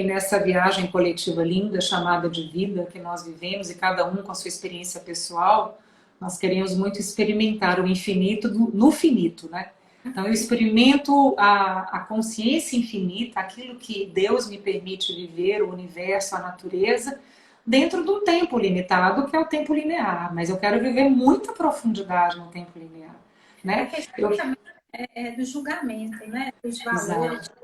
nessa viagem coletiva linda, chamada de vida, que nós vivemos, e cada um com a sua experiência pessoal, nós queremos muito experimentar o infinito no finito, né? Então eu experimento a consciência infinita, aquilo que Deus me permite viver, o universo, a natureza, dentro de um tempo limitado, que é o tempo linear. Mas eu quero viver muita profundidade no tempo linear, A né? questão também é do julgamento, né? Dos valores. Exato.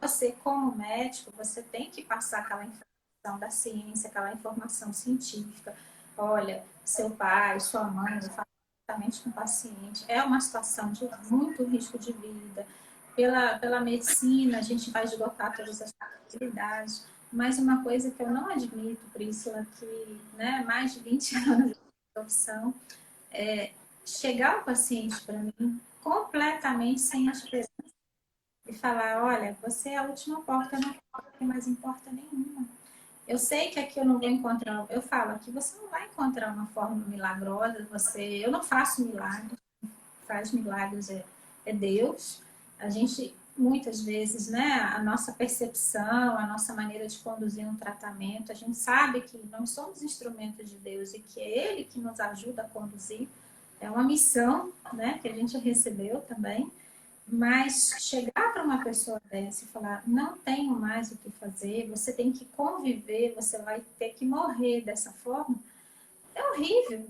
Você, como médico, você tem que passar aquela informação da ciência, aquela informação científica. Olha, seu pai, sua mãe, eu falo diretamente com o paciente, é uma situação de muito risco de vida. Pela medicina, a gente vai esgotar todas as possibilidades. Mas uma coisa que eu não admito, Priscila, que né, mais de 20 anos de profissão, é chegar o paciente para mim completamente sem as e falar, olha, você é a última porta, não tem mais em porta nenhuma. Eu sei que aqui eu não vou encontrar, eu falo, aqui você não vai encontrar uma forma milagrosa, eu não faço milagres, faz milagres é Deus. A gente, muitas vezes, né, a nossa percepção, a nossa maneira de conduzir um tratamento, a gente sabe que não somos instrumentos de Deus e que é Ele que nos ajuda a conduzir. É uma missão, né, que a gente recebeu também. Mas chegar para uma pessoa dessa e falar, não tenho mais o que fazer, você tem que conviver, você vai ter que morrer dessa forma, é horrível.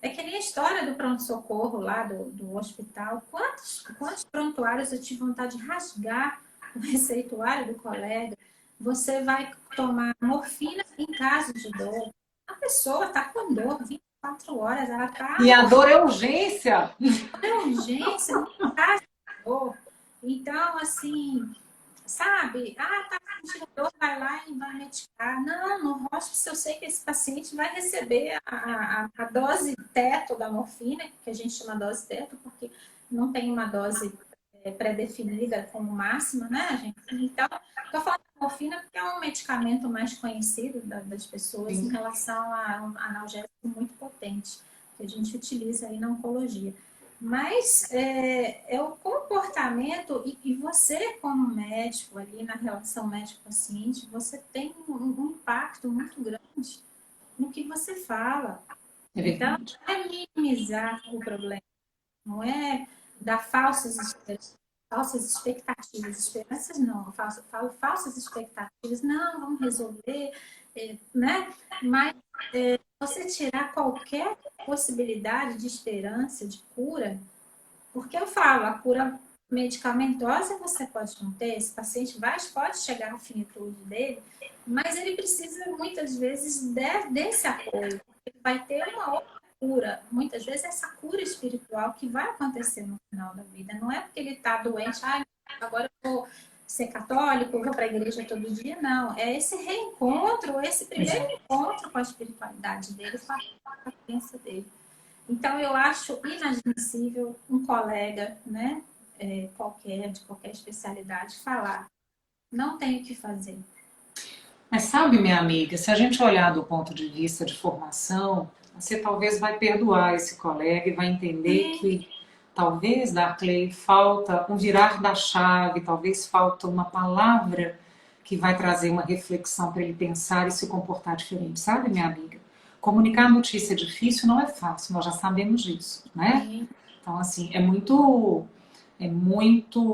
É que nem a história do pronto-socorro lá do hospital. Quantos prontuários eu tive vontade de rasgar o receituário do colega? Você vai tomar morfina em caso de dor. A pessoa está com dor 24 horas, ela está E a dor é urgência. é urgência, não caso de dor. Então, assim, sabe? Ah, tá sentindo dor, vai lá e vai medicar. Não, no hospice eu sei que esse paciente vai receber a dose teto da morfina, que a gente chama dose teto, porque não tem uma dose pré-definida como máxima, né, gente? Então, estou falando da morfina porque é um medicamento mais conhecido das pessoas em relação a um analgésico muito potente, que a gente utiliza aí na oncologia. Mas é o comportamento, e você, como médico, ali na relação médico-paciente, você tem um impacto muito grande no que você fala. É Então, verdade. não é minimizar o problema, não é dar falsas expectativas. Esperanças não, eu falo falsas expectativas. Não, vamos resolver, né? Mas você tirar qualquer possibilidade de esperança, de cura, porque eu falo, a cura medicamentosa você pode não ter, esse paciente pode chegar à finitude dele, mas ele precisa muitas vezes desse apoio. Ele vai ter uma outra cura, muitas vezes essa cura espiritual que vai acontecer no final da vida. Não é porque ele está doente, agora eu vou ser católico, eu vou para a igreja todo dia, não. É esse reencontro, esse primeiro encontro com a espiritualidade dele, com a crença dele. Então, eu acho inadmissível um colega, né, de qualquer especialidade, falar, não tenho o que fazer. Mas sabe, minha amiga, se a gente olhar do ponto de vista de formação, você talvez vai perdoar esse colega e vai entender que talvez, Darkley, falta um virar da chave, talvez falta uma palavra que vai trazer uma reflexão para ele pensar e se comportar diferente. Sabe, minha amiga? Comunicar notícia difícil não é fácil, nós já sabemos disso, né? Sim. Então, assim, é muito,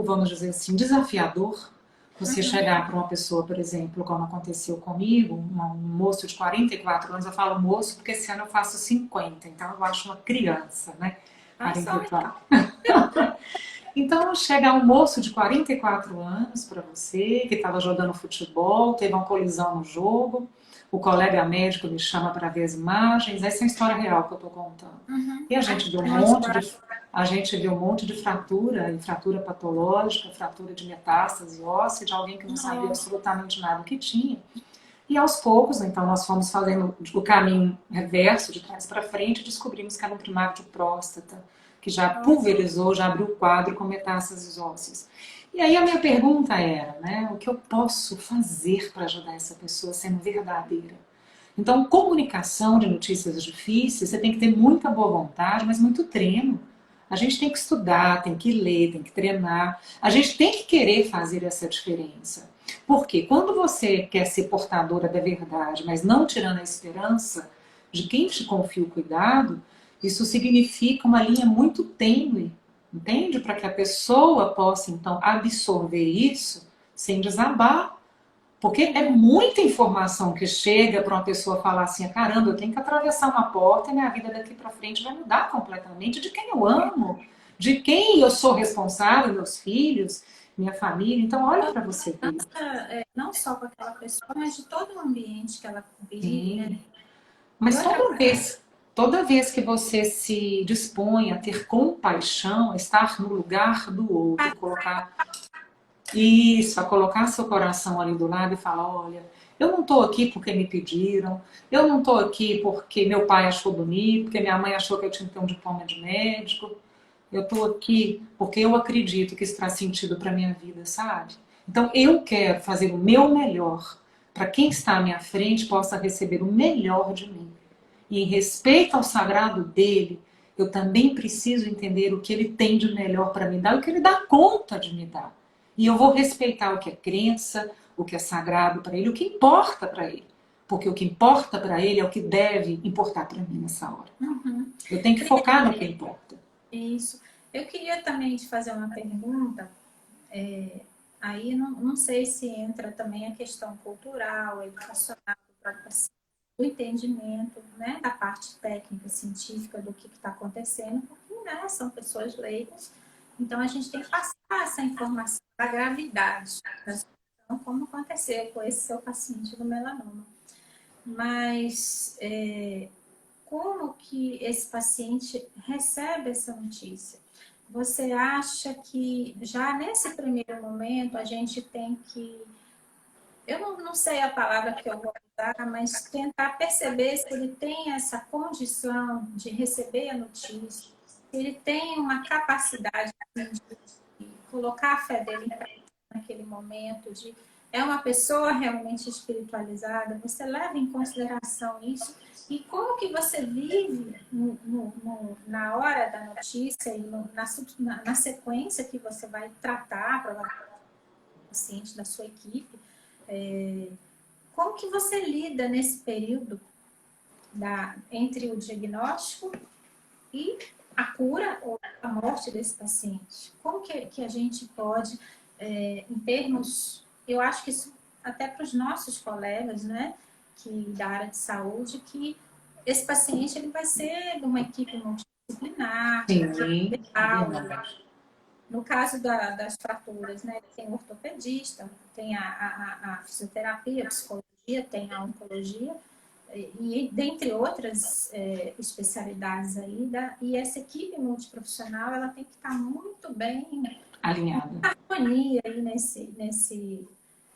vamos dizer assim, desafiador você chegar para uma pessoa, por exemplo, como aconteceu comigo, um moço de 44 anos, eu falo moço porque esse ano eu faço 50, então eu acho uma criança, né? 44. Então chega um moço de 44 anos para você, que estava jogando futebol, teve uma colisão no jogo, o colega médico me chama para ver as imagens, essa é a história real que eu estou contando. E a gente viu um monte de fratura, e fratura patológica, fratura de metástase óssea, de alguém que não sabia absolutamente nada que tinha. E aos poucos, então, nós fomos fazendo o caminho reverso, de trás para frente, e descobrimos que era um primário de próstata, que já pulverizou, já abriu o quadro com metástases ósseas. E aí a minha pergunta era, né, o que eu posso fazer para ajudar essa pessoa sendo verdadeira? Então, comunicação de notícias difíceis, você tem que ter muita boa vontade, mas muito treino. A gente tem que estudar, tem que ler, tem que treinar. A gente tem que querer fazer essa diferença. Porque quando você quer ser portadora da verdade, mas não tirando a esperança de quem te confia o cuidado, isso significa uma linha muito tênue, entende? Para que a pessoa possa, então, absorver isso sem desabar. Porque é muita informação que chega para uma pessoa falar assim, caramba, eu tenho que atravessar uma porta e minha vida daqui para frente vai mudar completamente de quem eu amo, de quem eu sou responsável, meus filhos, minha família. Então, olha para você ver. Não só com aquela pessoa, mas de todo o ambiente que ela vive, né? Sim. Mas toda vez que você se dispõe a ter compaixão, a estar no lugar do outro, colocar isso, a colocar seu coração ali do lado e falar, olha, eu não estou aqui porque me pediram, eu não estou aqui porque meu pai achou bonito, porque minha mãe achou que eu tinha que ter um diploma de médico, eu estou aqui porque eu acredito que isso traz sentido para minha vida, sabe? Então eu quero fazer o meu melhor para quem está à minha frente possa receber o melhor de mim. E em respeito ao sagrado dele, eu também preciso entender o que ele tem de melhor para me dar e o que ele dá conta de me dar. E eu vou respeitar o que é crença, o que é sagrado para ele, o que importa para ele. Porque o que importa para ele é o que deve importar para mim nessa hora. Uhum. Eu tenho que focar no que importa. Isso. Eu queria também te fazer uma pergunta. Aí não sei se entra também a questão cultural, educacional, do entendimento, né, da parte técnica, científica do que está acontecendo, porque né, são pessoas leigas. Então a gente tem que passar essa informação da gravidade da situação, como aconteceu com esse seu paciente do melanoma. Mas como que esse paciente recebe essa notícia? Você acha que já nesse primeiro momento a gente tem que, eu não sei a palavra que eu vou usar, mas tentar perceber se ele tem essa condição de receber a notícia, se ele tem uma capacidade de colocar a fé dele em prática naquele momento, é uma pessoa realmente espiritualizada, você leva em consideração isso e como que você vive na hora da notícia e na sequência que você vai tratar provavelmente o paciente da sua equipe, como que você lida nesse período entre o diagnóstico e a cura ou a morte desse paciente? Como que a gente pode, em termos, eu acho que isso até para os nossos colegas, né, da área de saúde, que esse paciente ele vai ser de uma equipe multidisciplinar, Sim, é verdade. no caso das fraturas, né, tem o ortopedista, tem a fisioterapia, a psicologia, tem a oncologia, e dentre outras especialidades aí, e essa equipe multiprofissional ela tem que estar muito bem Alinhada. em harmonia aí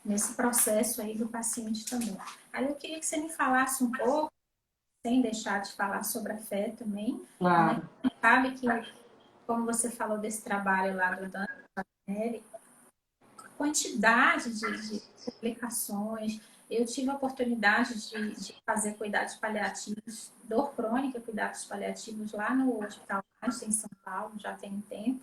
nesse processo aí do paciente também. Aí eu queria que você me falasse um pouco, sem deixar de falar sobre a fé também. Claro. Né? Sabe que, como você falou desse trabalho lá do Dani, quantidade de publicações. Eu tive a oportunidade de fazer cuidados paliativos, dor crônica, cuidados paliativos lá no Hospital Einstein, em São Paulo, já tem um tempo.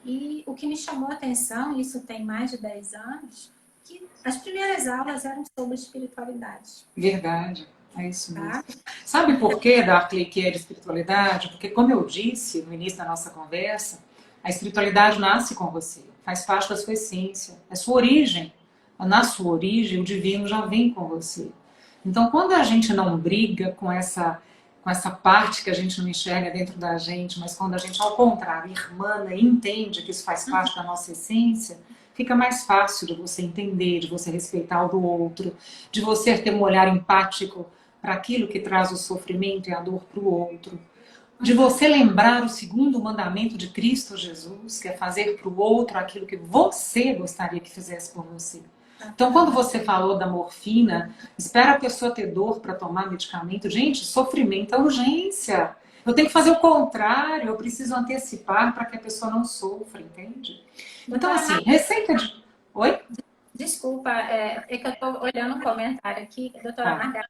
E o que me chamou a atenção, isso tem mais de 10 anos, que as primeiras aulas eram sobre espiritualidade. Verdade, é isso mesmo. Sabe por que, Darkley, que é de espiritualidade? Porque, como eu disse no início da nossa conversa, a espiritualidade nasce com você, faz parte da sua essência, é sua origem. Na sua origem, o divino já vem com você. Então, quando a gente não briga com essa parte que a gente não enxerga dentro da gente, mas quando a gente, ao contrário, irmana e entende que isso faz parte da nossa essência, fica mais fácil de você entender, de você respeitar o do outro, de você ter um olhar empático para aquilo que traz o sofrimento e a dor para o outro, de você lembrar o segundo mandamento de Cristo Jesus, que é fazer para o outro aquilo que você gostaria que fizesse por você. Então, quando você falou da morfina, espera a pessoa ter dor para tomar medicamento. Gente, sofrimento é urgência. Eu tenho que fazer o contrário, eu preciso antecipar para que a pessoa não sofra, entende? Então, assim, receita de... Oi? Desculpa, é que eu estou olhando um comentário aqui, a doutora Margarida,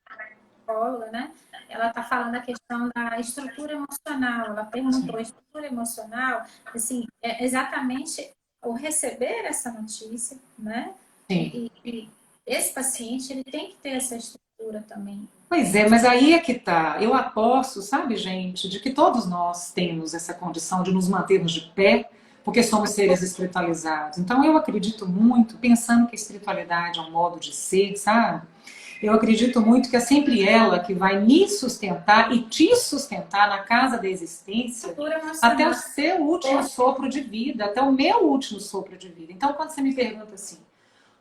psicóloga, né? Ela está falando a questão da estrutura emocional. Ela perguntou, a estrutura emocional, assim, é exatamente o receber essa notícia, né? E esse paciente, ele tem que ter essa estrutura também. Pois é, mas aí é que tá. Eu aposto, sabe, gente, de que todos nós temos essa condição de nos mantermos de pé porque somos seres espiritualizados. Então eu acredito muito, pensando que a espiritualidade é um modo de ser, sabe? Eu acredito muito que é sempre ela que vai me sustentar e te sustentar na casa da existência até o seu último sopro de vida, até o meu último sopro de vida. Então, quando você me pergunta assim,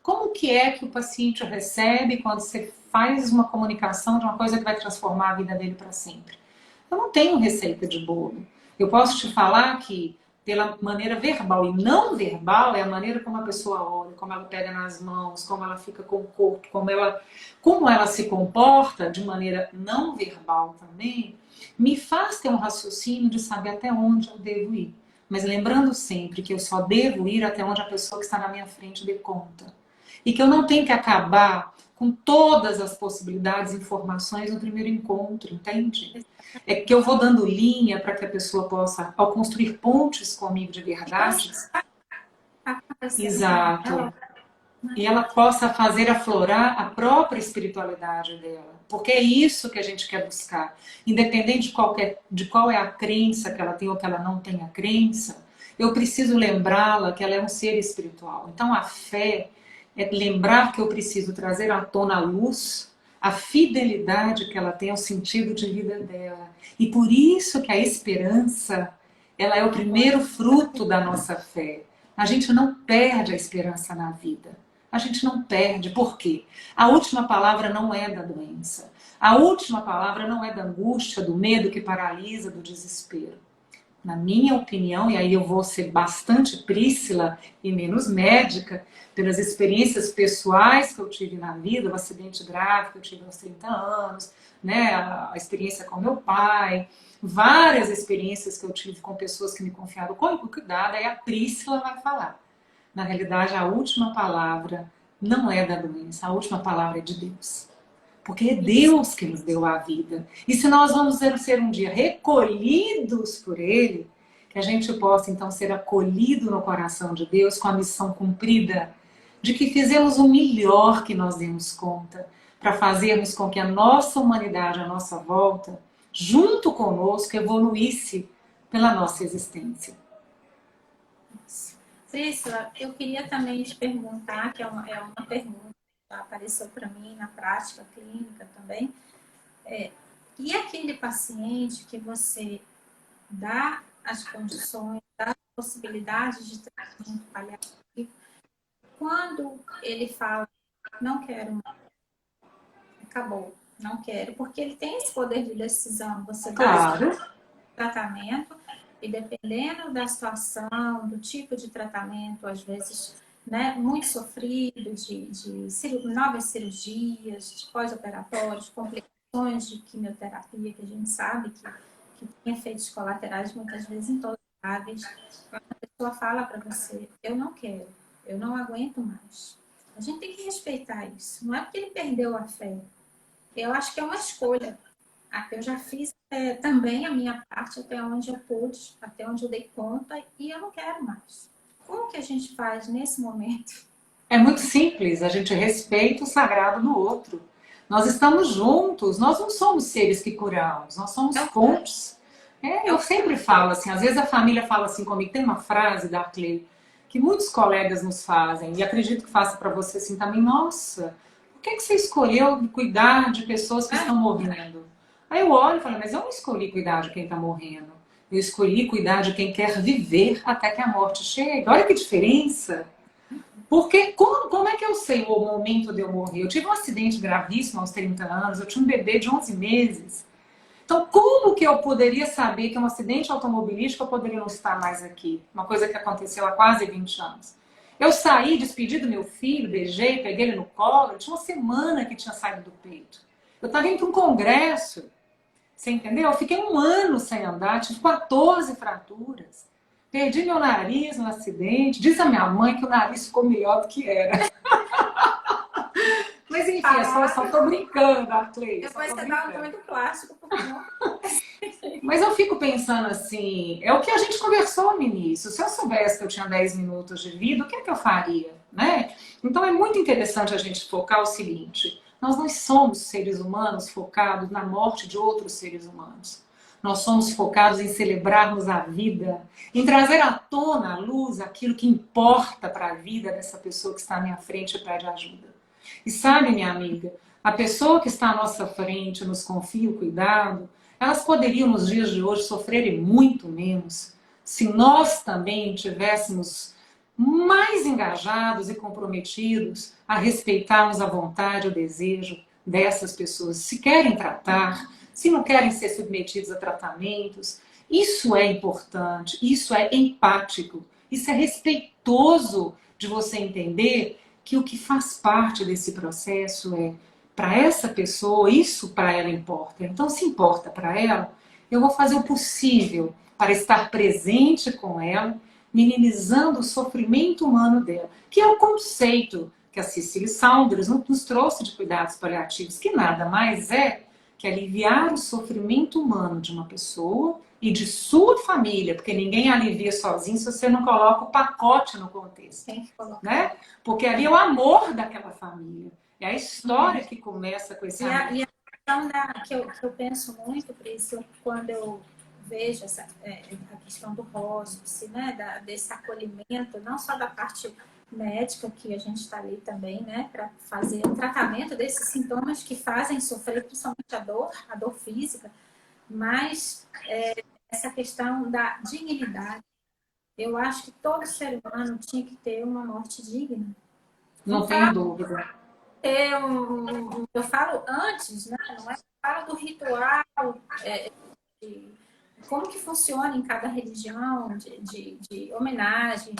como que é que o paciente recebe quando você faz uma comunicação de uma coisa que vai transformar a vida dele para sempre? Eu não tenho receita de bolo. Eu posso te falar que pela maneira verbal e não verbal é a maneira como a pessoa olha, como ela pega nas mãos, como ela fica com o corpo, como ela se comporta de maneira não verbal também, me faz ter um raciocínio de saber até onde eu devo ir. Mas lembrando sempre que eu só devo ir até onde a pessoa que está na minha frente dê conta. E que eu não tenho que acabar com todas as possibilidades e informações no primeiro encontro, entende? É que eu vou dando linha para que a pessoa possa, ao construir pontes comigo de verdade, exato, e ela possa fazer aflorar a própria espiritualidade dela. Porque é isso que a gente quer buscar. Independente de qual é a crença que ela tem ou que ela não tem a crença, eu preciso lembrá-la que ela é um ser espiritual. Então a fé é lembrar que eu preciso trazer à tona a luz, a fidelidade que ela tem ao sentido de vida dela. E por isso que a esperança, ela é o primeiro fruto da nossa fé. A gente não perde a esperança na vida. A gente não perde. Por quê? A última palavra não é da doença. A última palavra não é da angústia, do medo que paralisa, do desespero. Na minha opinião, e aí eu vou ser bastante Príscila e menos médica, pelas experiências pessoais que eu tive na vida, o acidente grave que eu tive aos 30 anos, né, a experiência com meu pai, várias experiências que eu tive com pessoas que me confiaram com cuidado, aí a Príscila vai falar. Na realidade, a última palavra não é da doença, a última palavra é de Deus. Porque é Deus que nos deu a vida. E se nós vamos ser um dia recolhidos por Ele, que a gente possa então ser acolhido no coração de Deus com a missão cumprida, de que fizemos o melhor que nós demos conta, para fazermos com que a nossa humanidade, a nossa volta, junto conosco, evoluísse pela nossa existência. Priscila, eu queria também te perguntar, que é uma pergunta que apareceu para mim na prática clínica também, e aquele paciente que você dá as condições, dá as possibilidades de tratamento paliativo, quando ele fala, não quero mais, acabou, não quero, porque ele tem esse poder de decisão, você dá esse tratamento, e dependendo da situação, do tipo de tratamento, às vezes, né, muito sofrido, de novas cirurgias, de pós-operatórios, complicações de quimioterapia, que a gente sabe que tem efeitos colaterais muitas vezes intoleráveis. Quando a pessoa fala para você, eu não quero, eu não aguento mais. A gente tem que respeitar isso. Não é porque ele perdeu a fé. Eu acho que é uma escolha. Eu já fiz também a minha parte até onde eu pude, até onde eu dei conta, e eu não quero mais. Como que a gente faz nesse momento? É muito simples, a gente respeita o sagrado no outro. Nós estamos juntos, nós não somos seres que curamos, nós somos pontes. Eu sempre falo assim, às vezes a família fala assim comigo, tem uma frase da Clay que muitos colegas nos fazem, e acredito que faça para você assim também, nossa, por que você escolheu cuidar de pessoas que estão morrendo? Aí eu olho e falo, mas eu não escolhi cuidar de quem está morrendo. Eu escolhi cuidar de quem quer viver até que a morte chegue. Olha que diferença. Porque como é que eu sei o momento de eu morrer? Eu tive um acidente gravíssimo aos 30 anos, eu tinha um bebê de 11 meses. Então, como que eu poderia saber que um acidente automobilístico eu poderia não estar mais aqui? Uma coisa que aconteceu há quase 20 anos. Eu saí, despedi do meu filho, beijei, peguei ele no colo, tinha uma semana que tinha saído do peito. Eu estava indo para um congresso. Você entendeu? Eu fiquei 1 ano sem andar, tive 14 fraturas. Perdi meu nariz no acidente. Diz a minha mãe que o nariz ficou melhor do que era. Mas enfim, eu só tô brincando, Arclay. Depois você dá um muito plástico. Mas eu fico pensando assim, é o que a gente conversou no início. Se eu soubesse que eu tinha 10 minutos de vida, o que é que eu faria? Né? Então é muito interessante a gente focar o seguinte. Nós não somos seres humanos focados na morte de outros seres humanos. Nós somos focados em celebrarmos a vida, em trazer à tona, à luz, aquilo que importa para a vida dessa pessoa que está à minha frente e pede ajuda. E sabe, minha amiga, a pessoa que está à nossa frente, nos confia o cuidado, elas poderiam nos dias de hoje sofrerem muito menos se nós também tivéssemos mais engajados e comprometidos a respeitarmos a vontade e o desejo dessas pessoas, se querem tratar, se não querem ser submetidos a tratamentos. Isso é importante, isso é empático, isso é respeitoso de você entender que o que faz parte desse processo é, para essa pessoa, isso para ela importa. Então, se importa para ela, eu vou fazer o possível para estar presente com ela, minimizando o sofrimento humano dela, que é o conceito que a Cecily Saunders nos trouxe de cuidados paliativos, que nada mais é que aliviar o sofrimento humano de uma pessoa e de sua família, porque ninguém alivia sozinho se você não coloca o pacote no contexto, né? Porque ali é o amor daquela família, é a história que começa com esse amor. E a questão que eu penso muito, Priscila, quando eu vejo a questão do hospice, né, desse acolhimento, não só da parte médica, que a gente está ali também, né, para fazer o tratamento desses sintomas que fazem sofrer, principalmente a dor física, mas essa questão da dignidade. Eu acho que todo ser humano tinha que ter uma morte digna. Não tenho dúvida. Eu falo antes, né? Não é? Eu falo do ritual, de como que funciona em cada religião, de homenagem,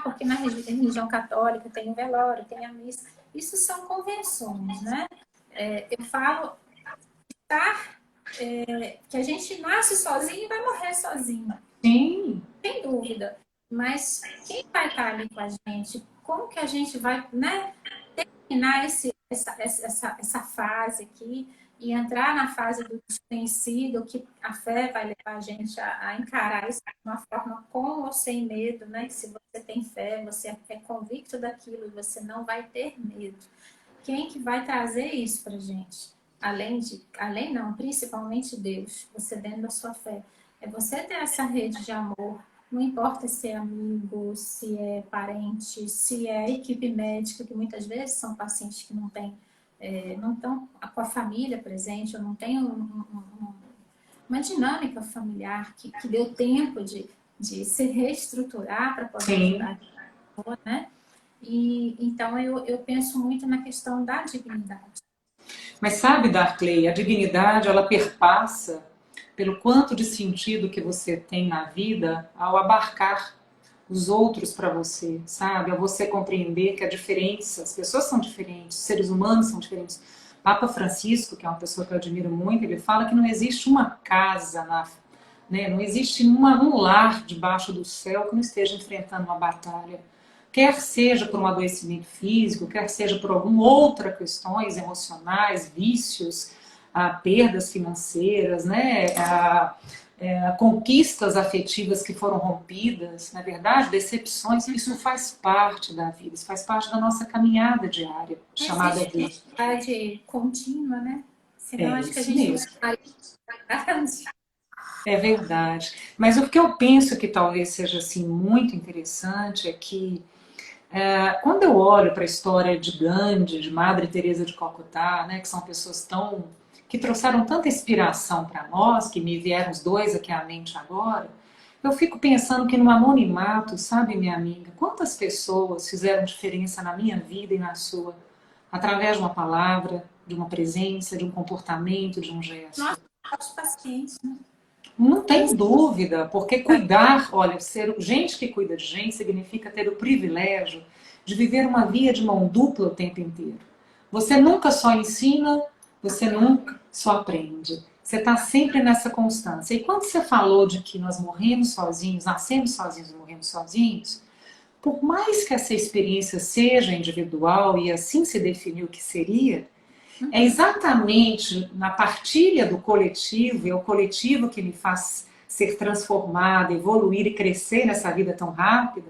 porque na religião católica tem o velório, tem a missa. Isso são convenções, né? Eu falo que a gente nasce sozinho e vai morrer sozinho. Sim. Sem dúvida. Mas quem vai estar ali com a gente? Como que a gente vai, né, terminar essa fase aqui e entrar na fase do desconhecido, que a fé vai levar a gente a encarar isso de uma forma com ou sem medo, né? Que se você tem fé, você é convicto daquilo, você não vai ter medo. Quem que vai trazer isso pra gente? Principalmente Deus, você dentro da sua fé. É você ter essa rede de amor, não importa se é amigo, se é parente, se é equipe médica, que muitas vezes são pacientes que não estão com a família presente, ou não tem uma dinâmica familiar que deu tempo de se reestruturar para poder ajudar a pessoa, né? E então eu penso muito na questão da dignidade. Mas sabe, Darkley, a dignidade, ela perpassa pelo quanto de sentido que você tem na vida ao abarcar os outros para você, sabe? Ao você compreender que a diferença, as pessoas são diferentes, os seres humanos são diferentes. Papa Francisco, que é uma pessoa que eu admiro muito, ele fala que não existe uma casa, não existe um lar debaixo do céu que não esteja enfrentando uma batalha. Quer seja por um adoecimento físico, quer seja por alguma outra questões emocionais, vícios, perdas financeiras, né? Conquistas afetivas que foram rompidas, na verdade, decepções, isso faz parte da vida, isso faz parte da nossa caminhada diária, chamada vida. Contínua, né? Senão acho que a gente É verdade. Mas o que eu penso que talvez seja assim muito interessante é que quando eu olho para a história de Gandhi, de Madre Teresa de Calcutá, né, que são pessoas que trouxeram tanta inspiração para nós, que me vieram os dois aqui à mente agora, eu fico pensando que no anonimato, sabe, minha amiga, quantas pessoas fizeram diferença na minha vida e na sua, através de uma palavra, de uma presença, de um comportamento, de um gesto. Nossa, pacientes, né? Não tem dúvida, porque cuidar, olha, ser gente que cuida de gente significa ter o privilégio de viver uma via de mão dupla o tempo inteiro. Você nunca só ensina, você nunca só aprende. Você está sempre nessa constância. E quando você falou de que nós morremos sozinhos, nascemos sozinhos e morremos sozinhos, por mais que essa experiência seja individual e assim se definiu o que seria, é exatamente na partilha do coletivo, e é o coletivo que me faz ser transformada, evoluir e crescer nessa vida tão rápida,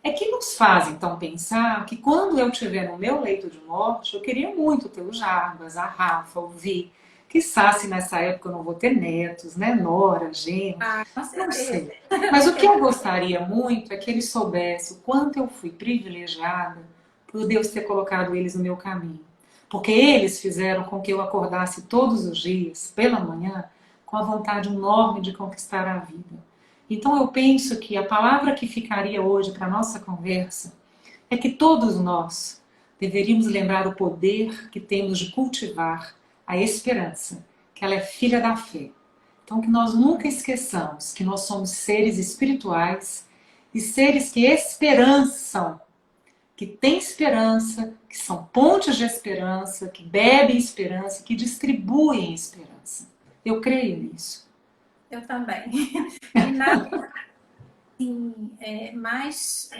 é que nos faz então pensar que quando eu estiver no meu leito de morte, eu queria muito ter o Jarbas, a Rafa, o Vi, Quiçá se nessa época eu não vou ter netos, né? Nora, genro, Com não certeza. sei. Mas o que eu gostaria muito é que ele soubesse o quanto eu fui privilegiada por Deus ter colocado eles no meu caminho. Porque eles fizeram com que eu acordasse todos os dias, pela manhã, com a vontade enorme de conquistar a vida. Então eu penso que a palavra que ficaria hoje para a nossa conversa é que todos nós deveríamos lembrar o poder que temos de cultivar a esperança, que ela é filha da fé. Então que nós nunca esqueçamos que nós somos seres espirituais e seres que esperançam, que têm esperança, que são pontes de esperança, que bebem esperança, que distribuem esperança. Eu creio nisso. Eu também. E nada assim, mais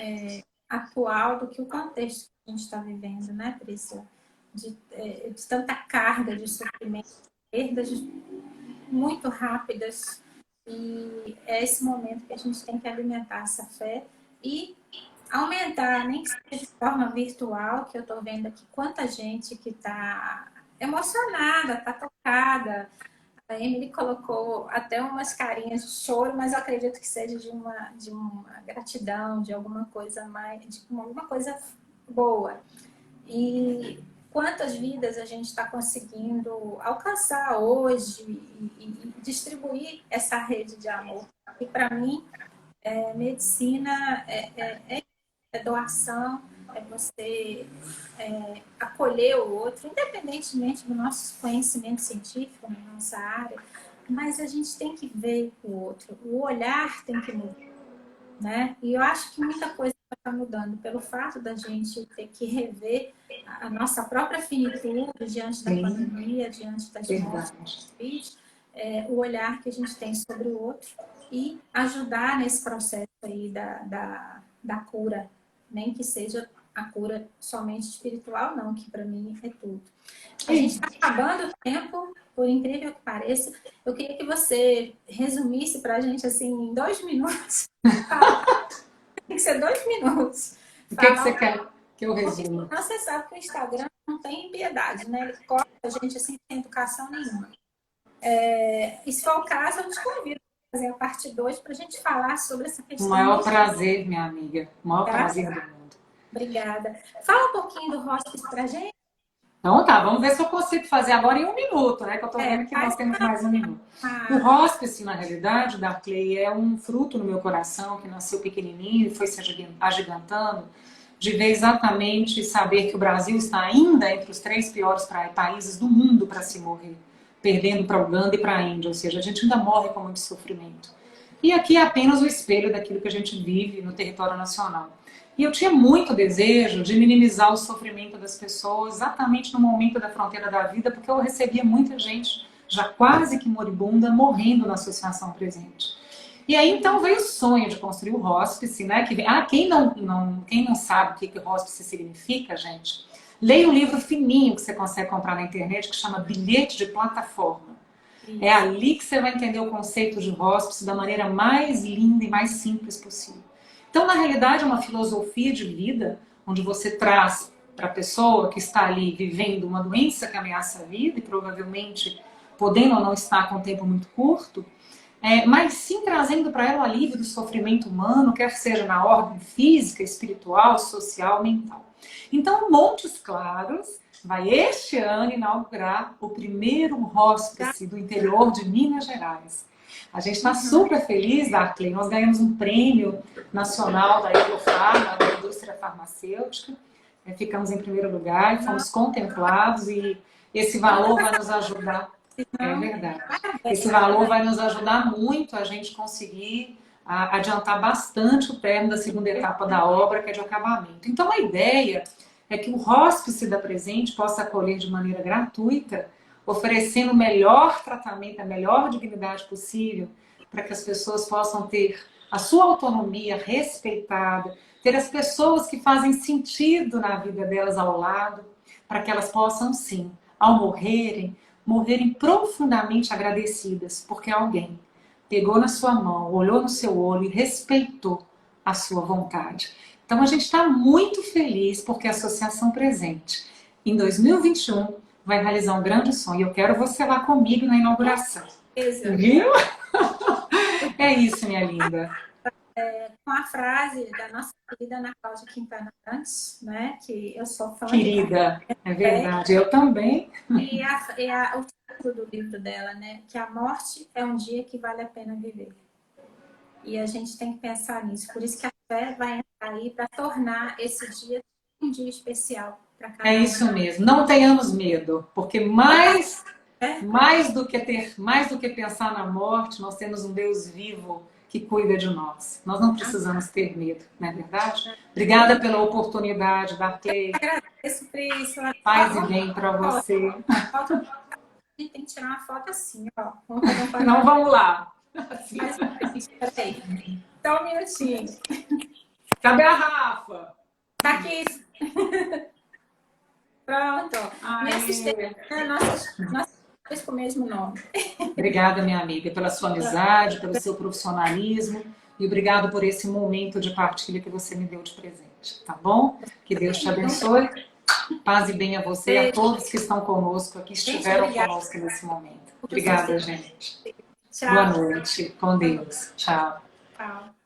atual do que o contexto que a gente está vivendo, né, Priscila? De tanta carga de sofrimento, perdas muito rápidas. E é esse momento que a gente tem que alimentar essa fé e aumentar, nem que seja de forma virtual, que eu estou vendo aqui quanta gente que está emocionada, está tocada. A Emily colocou até umas carinhas de choro, mas eu acredito que seja de uma gratidão, de alguma coisa mais, de alguma coisa boa. E quantas vidas a gente está conseguindo alcançar hoje e distribuir essa rede de amor. E para mim, medicina é doação, é você acolher o outro, independentemente do nosso conhecimento científico na nossa área, mas a gente tem que ver o outro, o olhar tem que mudar, né? E eu acho que muita coisa está mudando pelo fato da gente ter que rever a nossa própria finitude diante da pandemia, diante das mortes, o olhar que a gente tem sobre o outro e ajudar nesse processo aí da cura, nem que seja a cura somente espiritual, não, que para mim é tudo. A gente está acabando o tempo, por incrível que pareça. Eu queria que você resumisse para a gente, assim, em 2 minutos. Tem que ser 2 minutos. O que você quer que eu resuma? Porque você sabe que o Instagram não tem piedade, né? Ele corta a gente assim, sem educação nenhuma. E se for o caso, eu te convido a fazer a parte 2 para a gente falar sobre essa questão. O maior prazer, minha amiga. O maior prazer do mundo. Obrigada. Fala um pouquinho do hospice para a gente. Então tá, vamos ver se eu consigo fazer agora em 1 minuto, né? Que eu tô vendo que nós temos mais 1 minuto. O hospice, na realidade, Darkley, é um fruto no meu coração que nasceu pequenininho e foi se agigantando, de ver exatamente saber que o Brasil está ainda entre os 3 piores países do mundo para se morrer, perdendo para a Uganda e para a Índia, ou seja, a gente ainda morre com muito sofrimento. E aqui é apenas o espelho daquilo que a gente vive no território nacional. E eu tinha muito desejo de minimizar o sofrimento das pessoas exatamente no momento da fronteira da vida, porque eu recebia muita gente já quase que moribunda morrendo na associação presente. E aí então veio o sonho de construir o hospice, né? Quem não sabe o que hospice significa, gente, leia um livro fininho que você consegue comprar na internet que chama Bilhete de Plataforma. É ali que você vai entender o conceito de hospice da maneira mais linda e mais simples possível. Então, na realidade, é uma filosofia de vida, onde você traz para a pessoa que está ali vivendo uma doença que ameaça a vida e provavelmente podendo ou não estar com um tempo muito curto, mas sim trazendo para ela o alívio do sofrimento humano, quer seja na ordem física, espiritual, social, mental. Então, Montes Claros vai este ano inaugurar o primeiro hospice do interior de Minas Gerais. A gente está super feliz, Darkley. Nós ganhamos um prêmio nacional da Eurofarma, da indústria farmacêutica. Ficamos em primeiro lugar e fomos contemplados e esse valor vai nos ajudar. É verdade. Esse valor vai nos ajudar muito a gente conseguir adiantar bastante o término da segunda etapa da obra, que é de acabamento. Então a ideia é que o hospice da Presente possa acolher de maneira gratuita, oferecendo o melhor tratamento, a melhor dignidade possível, para que as pessoas possam ter a sua autonomia respeitada, ter as pessoas que fazem sentido na vida delas ao lado, para que elas possam, sim, ao morrerem profundamente agradecidas, porque alguém pegou na sua mão, olhou no seu olho e respeitou a sua vontade. Então a gente está muito feliz porque a Associação Presente, em 2021, vai realizar um grande sonho. Eu quero você lá comigo na inauguração. Beleza. Viu? É isso, minha linda. Com a frase da nossa querida Ana Cláudia Quintana antes, né? Que eu sou fã. Querida, é verdade. Eu também. E o título do livro dela, né? Que a morte é um dia que vale a pena viver. E a gente tem que pensar nisso. Por isso que a fé vai entrar aí para tornar esse dia um dia especial para cada um. É isso mesmo. Não tenhamos medo, porque mais do que pensar na morte, nós temos um Deus vivo que cuida de nós. Nós não precisamos ter medo, não é verdade? Obrigada pela oportunidade, Darkley. Agradeço, Priscila. Paz e bem para você. Tem que tirar uma foto assim, ó. Não, vamos lá. Assim. Peraí. Só um minutinho. Cadê a Rafa? Tá aqui. Pronto. Minha assistente, nós com o mesmo nome. Obrigada, minha amiga, pela sua amizade, pelo seu profissionalismo e obrigado por esse momento de partilha que você me deu de presente, tá bom? Que Deus te abençoe. Paz e bem a você e a todos que estão conosco aqui, estiveram conosco nesse momento. Obrigada, gente. Tchau. Boa noite. Com Deus. Tchau. Tchau.